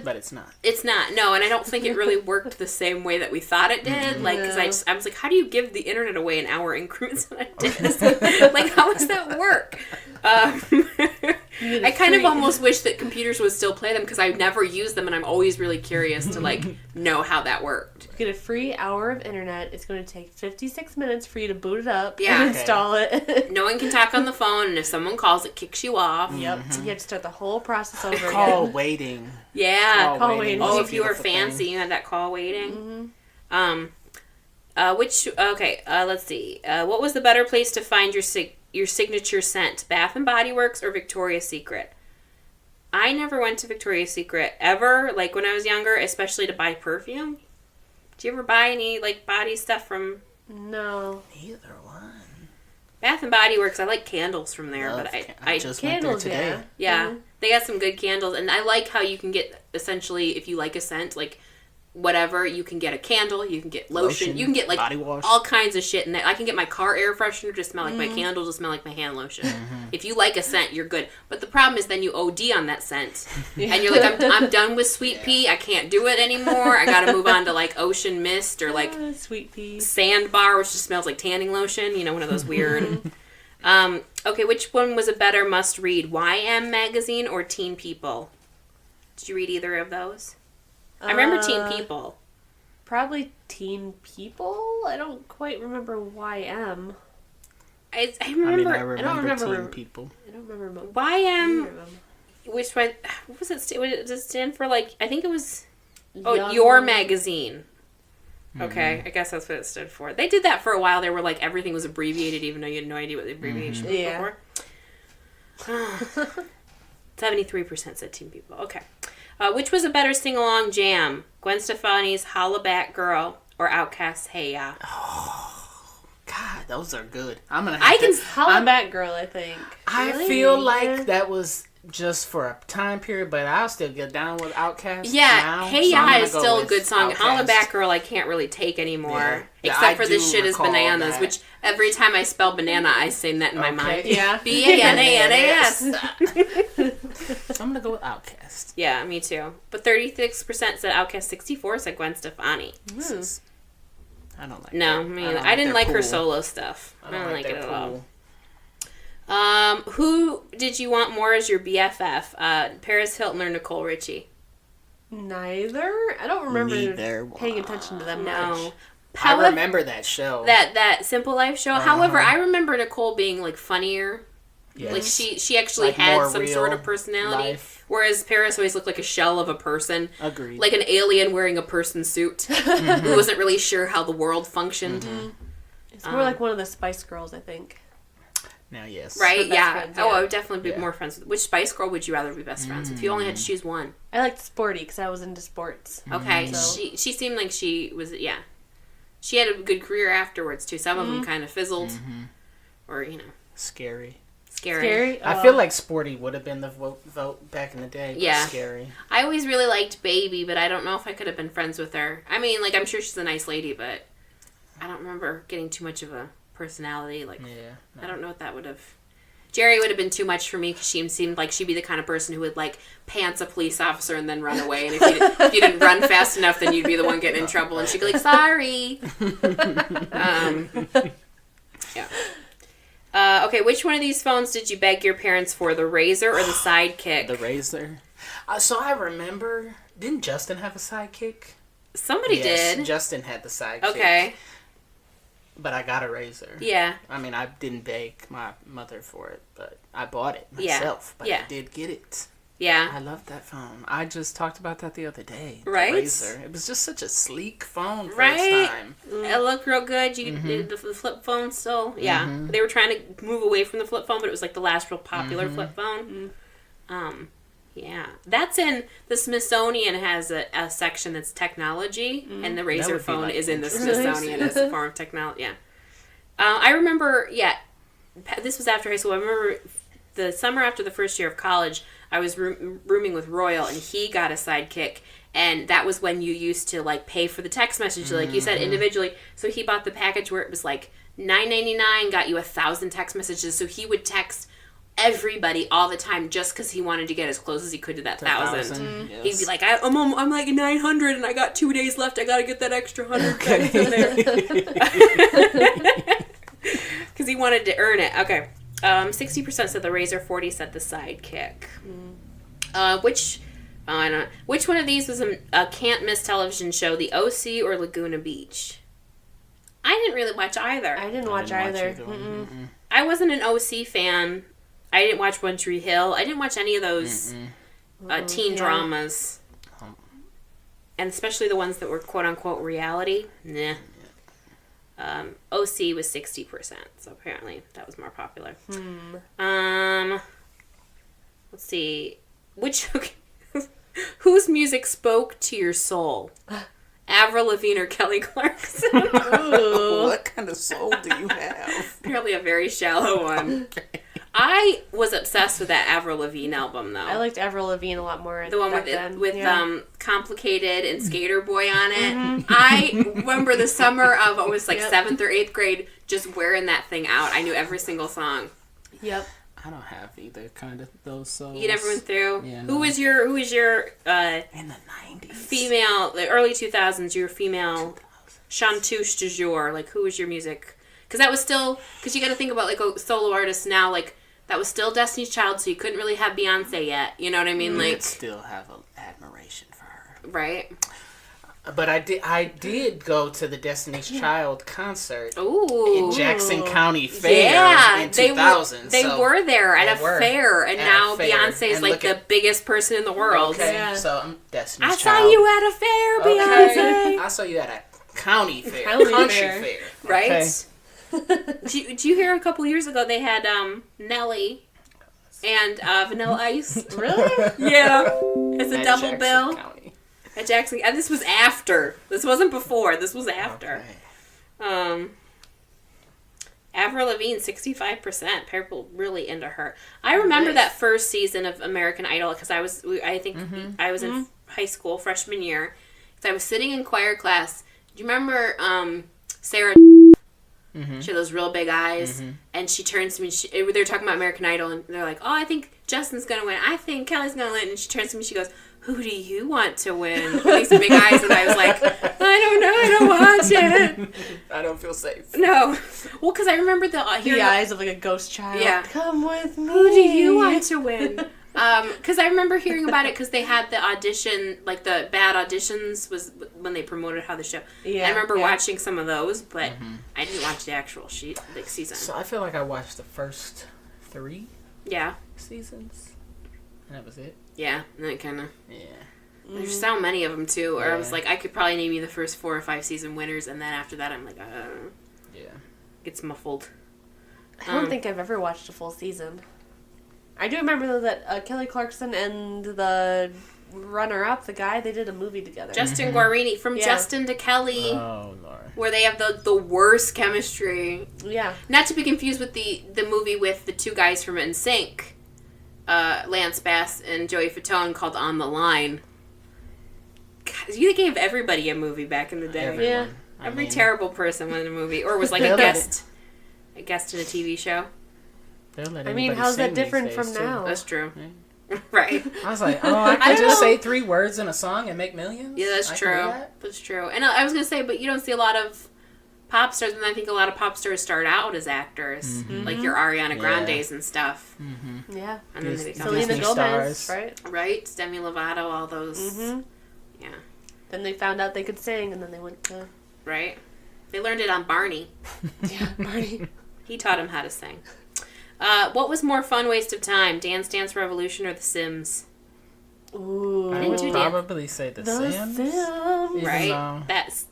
But it's not. it's not. No, and I don't think it really worked the same way that we thought it did. Like, because I was like, how do you give the internet away in hour increments on a disc? Like, how does that work? I kind of almost wish that computers would still play them because I never use them, and I'm always really curious to, like, know how that worked. You get a free hour of internet. It's going to take 56 minutes for you to boot it up Yeah. and install it. No one can talk on the phone, and if someone calls, it kicks you off. Yep. So you have to start the whole process over Call again. waiting. Yeah. Call waiting. Oh, is a if you were beautiful fancy, thing. you had that call waiting. Let's see. What was the better place to find your signature scent? Bath and Body Works or Victoria's Secret? I never went to Victoria's Secret ever, like when I was younger, especially to buy perfume. Did you ever buy any, like, body stuff from No. Neither one. Bath and Body Works? I like candles from there, Love but ca- I just Candles, went there today. yeah. yeah, they got some good candles, and I like how you can get, essentially, if you like a scent, like, whatever, you can get a candle, you can get lotion, you can get, like, body wash. all kinds of shit, and I can get my car air freshener to smell like my candle to smell like my hand lotion. If you like a scent, you're good. But the problem is then you OD on that scent, and you're like, I'm done with Sweet Pea, I can't do it anymore, I gotta move on to, like, Ocean Mist, or, like, Sweet pea. Sandbar, which just smells like tanning lotion, you know, one of those weird... Okay, which one was a better must-read, YM Magazine or Teen People? Did you read either of those? I remember Teen People. Probably Teen People? I don't quite remember YM. I I remember... remember remember- teen people. I don't remember YM, either of them. which one... What was it? Does it stand for, like... I think it was... Oh, Young- Your Magazine. Okay, I guess that's what it stood for. They did that for a while. They were like, everything was abbreviated, even though you had no idea what the abbreviation was Yeah. before. 73% said Teen People. Okay. Which was a better sing-along jam? Gwen Stefani's Holla Back Girl or Outkast's Hey Ya? God, those are good. I'm gonna. I Have can... to, Holla Back Girl, I think. I Really? feel like Yeah. that was just for a time period, but I'll still get down with Outkast. Yeah, now, Hey so I'm Ya gonna is go still a with good song. Outkast. Holla Back Girl I can't really take anymore. Yeah. Yeah, Except I for This do Shit Is recall Bananas, that. which every time I spell banana, I sing that in my Okay. mind. Yeah. B-A-N-A-N-A-S. I'm gonna go with Outkast. Yeah, me too. But 36% said Outkast, 64 said Gwen Stefani. I don't like. No, their- me don't either. I didn't their like her pool. solo stuff. I don't like it their at all. pool. Who did you want more as your BFF? Paris Hilton or Nicole Richie? Neither? I don't remember Neither paying attention to them much. No. I However, remember that show. that Simple Life show. However, I remember Nicole being like funnier. Yes. Like she actually Like had more some real sort of personality. life. Whereas Paris always looked like a shell of a person. Agreed. Like an alien wearing a person suit who wasn't really sure how the world functioned. It's more like one of the Spice Girls, I think. Now, yes. Right? best Yeah. friends, Oh, yeah. I would definitely be Yeah. more friends with. Which Spice Girl would you rather be best friends with? If you only had to choose one. I liked Sporty because I was into sports. Okay. So- She seemed like she was, yeah. She had a good career afterwards, too. Some of them kind of fizzled. Or, you know, Scary. scary. Scary? I feel like Sporty would have been the vote back in the day. But Yeah. Scary. I always really liked Baby, but I don't know if I could have been friends with her. I mean, like, I'm sure she's a nice lady, but I don't remember getting too much of a personality. Like, Yeah. I don't know what that would have... Jerry would have been too much for me because she seemed like she'd be the kind of person who would, like, pants a police officer and then run away. And if you didn't run fast enough, then you'd be the one getting in trouble. And she'd be like, sorry. Yeah. Okay, which one of these phones did you beg your parents for? The Razor or the Sidekick? The Razor. So I remember, didn't Justin have a sidekick? Somebody Yes, did. Justin had the sidekick. Okay. But I got a Razor. Yeah. I mean, I didn't beg my mother for it, but I bought it Yeah. myself. But Yeah. I did get it. Yeah. I love that phone. I just talked about that the other day. The Right? Razor. It was just such a sleek phone for Right? its time. It looked real good. You the flip phone still. Yeah. They were trying to move away from the flip phone, but it was like the last real popular flip phone. Yeah. That's in the Smithsonian has a section that's technology, and the Razor would be, phone like, is in the interesting. Smithsonian as a form of technology. Yeah. I remember, this was after high school. I remember the summer after the first year of college, I was rooming with Royal, and he got a Sidekick, And that was when you used to, like, pay for the text message, like you said, individually. So he bought the package where it was, like, $9.99, got you 1,000 text messages. So he would text everybody all the time just because he wanted to get as close as he could to that 1,000. Yes. He'd be like, I'm like 900 and I got 2 days left. I got to get that extra 100 text in there. Because he wanted to earn it. Okay. 60% said the Razor, 40 said the Sidekick. Which one of these was a can't miss television show, The OC or Laguna Beach? I didn't really watch either. I didn't watch either. I wasn't an OC fan. I didn't watch One Tree Hill. I didn't watch any of those teen dramas. And especially the ones that were quote-unquote reality. Nah. OC was 60%, so apparently that was more popular. Let's see. Whose music spoke to your soul? Avril Lavigne or Kelly Clarkson? What kind of soul do you have? Apparently a very shallow one. Okay. I was obsessed with that Avril Lavigne album, though. I liked Avril Lavigne a lot more. The one back with then. Complicated and Skater Boy on it. I remember the summer of, it was like 7th or 8th grade, just wearing that thing out. I knew every single song. Yep. I don't have either kind of those songs. You never went through? Yeah, Who no. was your In the 90s. female, the early 2000s, your female chanteuse du jour? Like, who was your music? Because that was still, because you got to think about, like, a solo artist now, like, that was still Destiny's Child, so you couldn't really have Beyonce yet. You know what I mean? I Like, still have an admiration for her. right? But I did go to the Destiny's Child concert Ooh. in Jackson County Fair Yeah, in 2000. they were there at They a were fair, and at now a fair. Beyonce is And like look the at- biggest person in the world. Okay, Yeah. so I'm Destiny's I Child. saw you at a fair, Beyonce. I saw you at a county fair, County country fair. fair. Right? Okay. Did you hear a couple years ago they had Nelly and Vanilla Ice? Really? Yeah, it's a At double Jackson bill County. at Jackson. And this was after. This wasn't before. This was after. Okay. Avril Lavigne, 65%. People really into her. I remember that first season of American Idol because I was in high school, freshman year. Because I was sitting in choir class. Do you remember Sarah? She had those real big eyes, and she turns to me. They were talking about American Idol, and they're like, "Oh, I think Justin's gonna win. I think Kelly's gonna win." And she turns to me. She goes, "Who do you want to win?" With these big eyes, and I was like, "I don't know. I don't watch it." I don't feel safe. No, well, because I remember the The eyes of like a ghost child. Yeah. Come with me. Who do you want to win? Because I remember hearing about it because they had the audition, like the bad auditions was when they promoted how the show. Yeah, I remember yeah. watching some of those, but I didn't watch the actual season. So I feel like I watched the first 3 Yeah, seasons, and that was it. yeah, and then it kind of. Yeah. There's so many of them too, or I was Yeah. like, I could probably name you the first 4 or 5 season winners, and then after that, I'm like, Yeah. it's muffled. I don't think I've ever watched a full season. I do remember though that Kelly Clarkson and the runner-up, the guy, they did a movie together. Justin Guarini from Yeah. Justin to Kelly, Oh Lord. where they have the worst chemistry. Yeah. Not to be confused with the movie with the 2 guys from NSYNC, Lance Bass and Joey Fatone, called On the Line. God, you gave everybody a movie back in the day. Everyone. Yeah. I Every mean, terrible person won a movie, or was like They'll a let guest in a TV show. they'll let I mean, anybody how's sing that different these from days, too. now? That's true. Right. I was like, oh, I I could don't just know. say 3 words in a song and make millions? Yeah, that's I can do true. that? That's true. And I was going to say, but you don't see a lot of pop stars, and I think a lot of pop stars start out as actors, like your Ariana Grandes and stuff. Yeah. And then they become Selena Disney Gomez, stars. right? right? Demi Lovato, all those. Yeah, Then they found out they could sing, and then they went to... right? They learned it on Barney. Yeah, Marty. He taught him how to sing. What was more fun waste of time, Dance Dance Revolution or The Sims? Ooh. I Didn't would you dance? probably say the The Sims. Sims. Even Right? though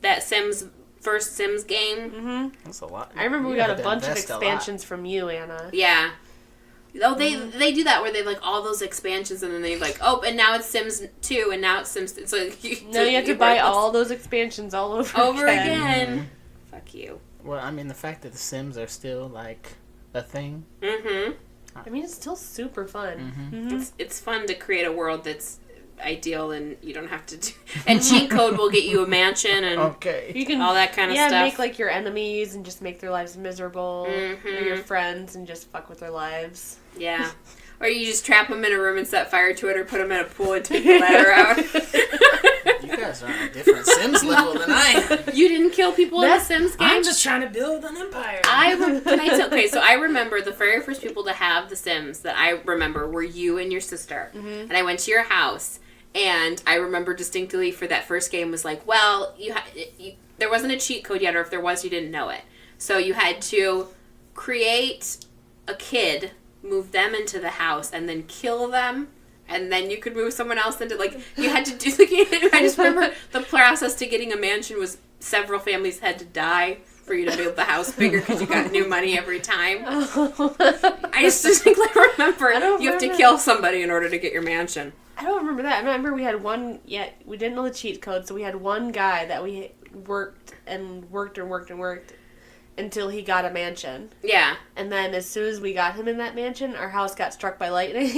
That Sims, first Sims game. that's a lot. I remember we You got a had to bunch of invest a lot. expansions from you, Anna. Yeah. Oh, they do that where they like all those expansions and then they like, oh, and now it's Sims 2 and now it's Sims. So Now you have to buy all those expansions all over again. Fuck you. Well, I mean, the fact that the Sims are still like a thing. Mm-hmm. I mean, it's still super fun. It's fun to create a world that's ideal, and you don't have to do... And cheat code will get you a mansion and Okay. You can all that kind of stuff. make like your enemies and just make their lives miserable, Mm-hmm. or your friends and just fuck with their lives. Yeah. Or you just trap them in a room and set fire to it, or put them in a pool and take the ladder out. You guys are on a different Sims level than I am. You didn't kill people in the Sims game? I'm just trying to build an empire. Okay, so I remember the very first people to have the Sims that I remember were you and your sister. Mm-hmm. And I went to your house, and I remember distinctly for that first game was like, well, there wasn't a cheat code yet, or if there was, you didn't know it. So you had to create a kid, move them into the house, and then kill them. And then you could move someone else into, like, you had to do, like, I just remember the process to getting a mansion was several families had to die for you to build the house bigger because you got new money every time. I just distinctly remember you have to kill somebody in order to get your mansion. I don't remember that. I remember we had one, we didn't know the cheat code, so we had one guy that we worked until he got a mansion. Yeah. And then as soon as we got him in that mansion, our house got struck by lightning.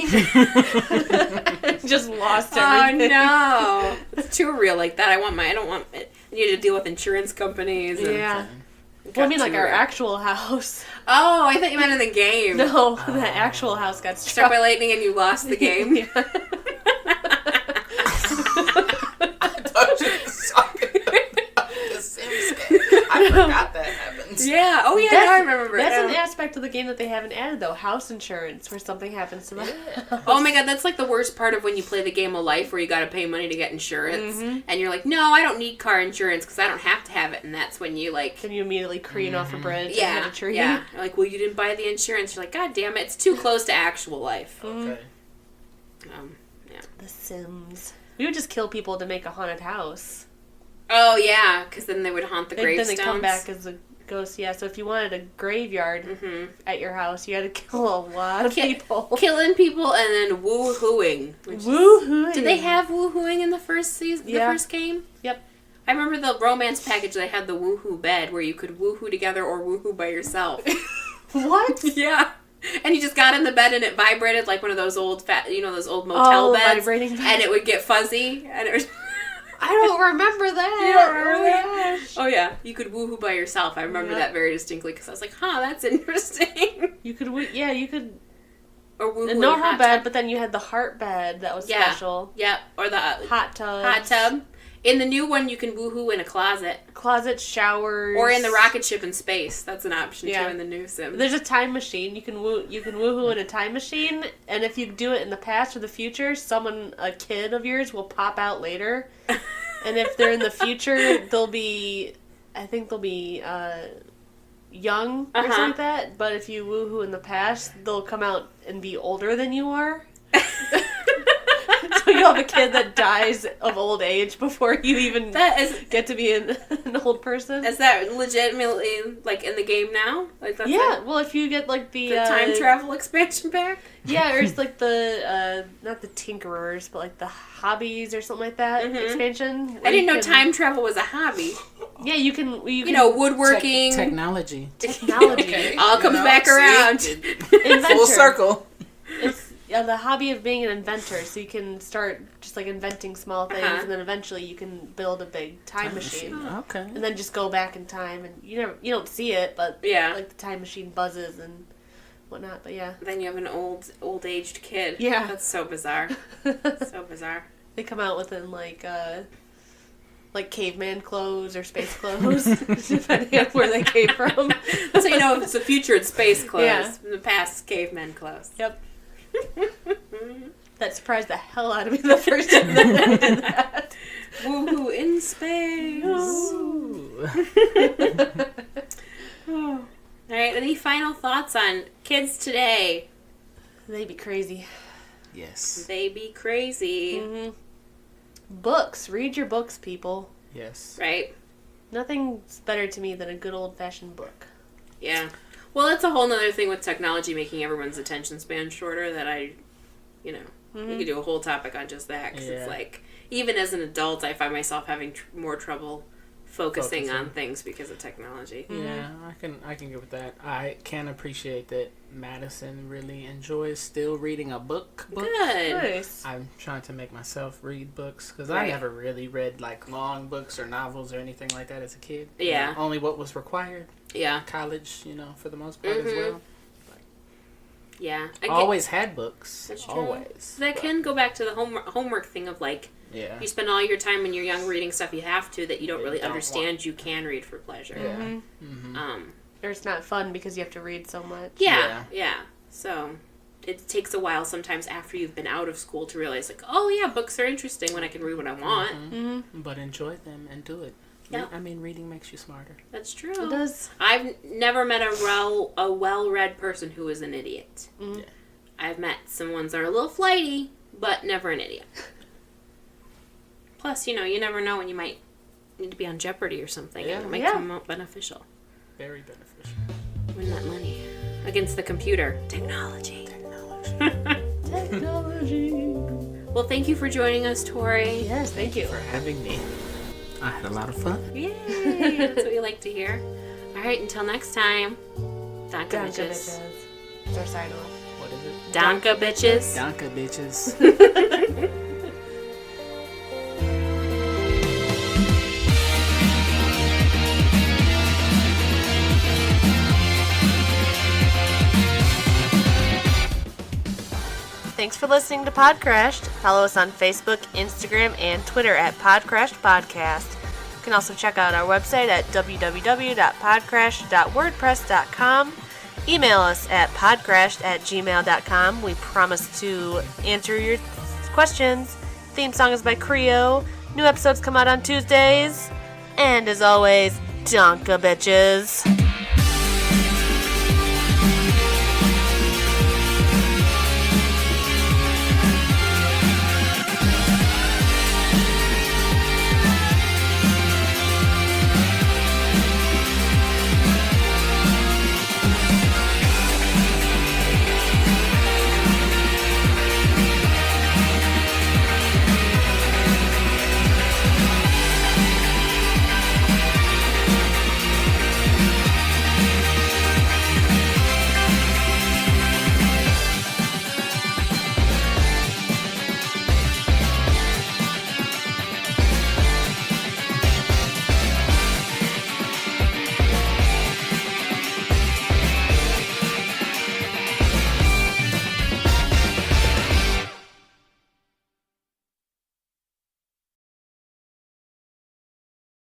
Just lost everything. Oh, no. It's too real like that. I don't want it. I need to deal with insurance companies. And Yeah. Well, I mean, like, our actual house. Oh, I thought you meant in the game. No, the actual house got Struck struck by lightning and you lost the game? Yeah. I thought you were talking about the Sims game. I forgot that happens. Yeah. Oh, yeah, now I remember it. That's an Yeah. aspect of the game that they haven't added, though. House insurance, where something happens to the house. Oh my god, that's like the worst part of when you play the game of life where you gotta pay money to get insurance. And you're like, no, I don't need car insurance because I don't have to have it. And that's when you like... Then you immediately careen off a bridge and Yeah, hit a tree. yeah. You're like, well, you didn't buy the insurance. You're like, god damn it, it's too close to actual life. Okay. Yeah. The Sims. We would just kill people to make a haunted house. Oh, yeah, because then they would haunt the Then gravestones. they come back as a ghost. Yeah, so if you wanted a graveyard at your house, you had to kill a lot of people. Killing people and then woo-hooing. Woo-hooing. Did they have woo-hooing in the first season? Yeah. The first game? Yep. I remember the romance package. They had the woohoo bed where you could woohoo together or woohoo by yourself. What? Yeah. And you just got in the bed and it vibrated like one of those old those old motel beds. Vibrating beds. And it would get fuzzy. And it was... I don't remember that. You don't remember Oh, that? gosh. Oh, yeah. You could woohoo by yourself. I remember that very distinctly because I was like, that's interesting. You could, you could. Or woohoo A in normal hot bed, tub. but then you had the heart bed that was Yeah. special. Yeah. Or the Hot tub. hot tub. In the new one, you can woohoo in a closet. Closet, showers. Or in the rocket ship in space. That's an option, Yeah. too, in the new Sim. There's a time machine. You can woohoo in a time machine, and if you do it in the past or the future, a kid of yours will pop out later. And if they're in the future, they'll be young or something like that. But if you woohoo in the past, they'll come out and be older than you are. So you'll have a kid that dies of old age before you even get to be an old person. Is that legitimately, like, in the game now? Like that's Yeah, well, if you get, like, the time travel expansion pack? Yeah, or it's like the, not the Tinkerers, but like the Hobbies or something like that expansion. I didn't know time travel was a hobby. Yeah, you can. Woodworking. Technology. Technology. Okay. All comes back around. Inventor. Full circle. It's the hobby of being an inventor, so you can start just like inventing small things, and then eventually you can build a big time machine. Okay. And then just go back in time, and you don't see it, but like the time machine buzzes and whatnot. But yeah, Then you have an old aged kid. Yeah. That's so bizarre. So bizarre. they come out within like caveman clothes or space clothes, depending on where they came from. So you know if it's the future, it's space clothes. Yeah. In the past, cavemen clothes. Yep. That surprised the hell out of me the first time that I did that. Woohoo in space. All right. Any final thoughts on kids today? They'd be crazy. Yes. They be crazy. Mm-hmm. Books. Read your books, people. Yes. Right? Nothing's better to me than a good old-fashioned book. Yeah. Well, that's a whole nother thing with technology making everyone's attention span shorter that we could do a whole topic on just that. Because it's like, even as an adult, I find myself having more trouble focusing on things because of technology. Yeah, I can get with that. I can appreciate that Madison really enjoys still reading a book. Good. Nice. I'm trying to make myself read books because Right. I never really read like long books or novels or anything like that as a kid. Yeah. Only what was required. Yeah. College, for the most part as well. Yeah. Always had books. That's true. Always. That can go back to the homework thing of like, Yeah. you spend all your time when you're young reading stuff you have to that you don't really don't understand you can read for pleasure. Yeah. Or it's not fun because you have to read so much. Yeah. So it takes a while sometimes after you've been out of school to realize like, oh yeah, books are interesting when I can read what I want. But enjoy them and do it. Yeah. I mean, reading makes you smarter. That's true. It does. I've never met a well-read person who is an idiot. Yeah. I've met some ones that are a little flighty, but never an idiot. Plus, you never know when you might need to be on Jeopardy or something. Yeah. And it might Yeah. come out beneficial. Very beneficial. Win that money. Against the computer. Technology. Technology. Well, thank you for joining us, Tory. Yes, thank you. For having me. I had a lot of fun. Yay! That's what we like to hear. All right, until next time. Donka Donka bitches. bitches. It's our sign off. What is it? Donka bitches. Donka bitches. Thanks for listening to Podcrashed. Follow us on Facebook, Instagram, and Twitter at Podcrashed Podcast. You can also check out our website at www.podcrashed.wordpress.com. Email us at podcrashed@gmail.com. We promise to answer your questions. Theme song is by Creo. New episodes come out on Tuesdays. And as always, Donka bitches.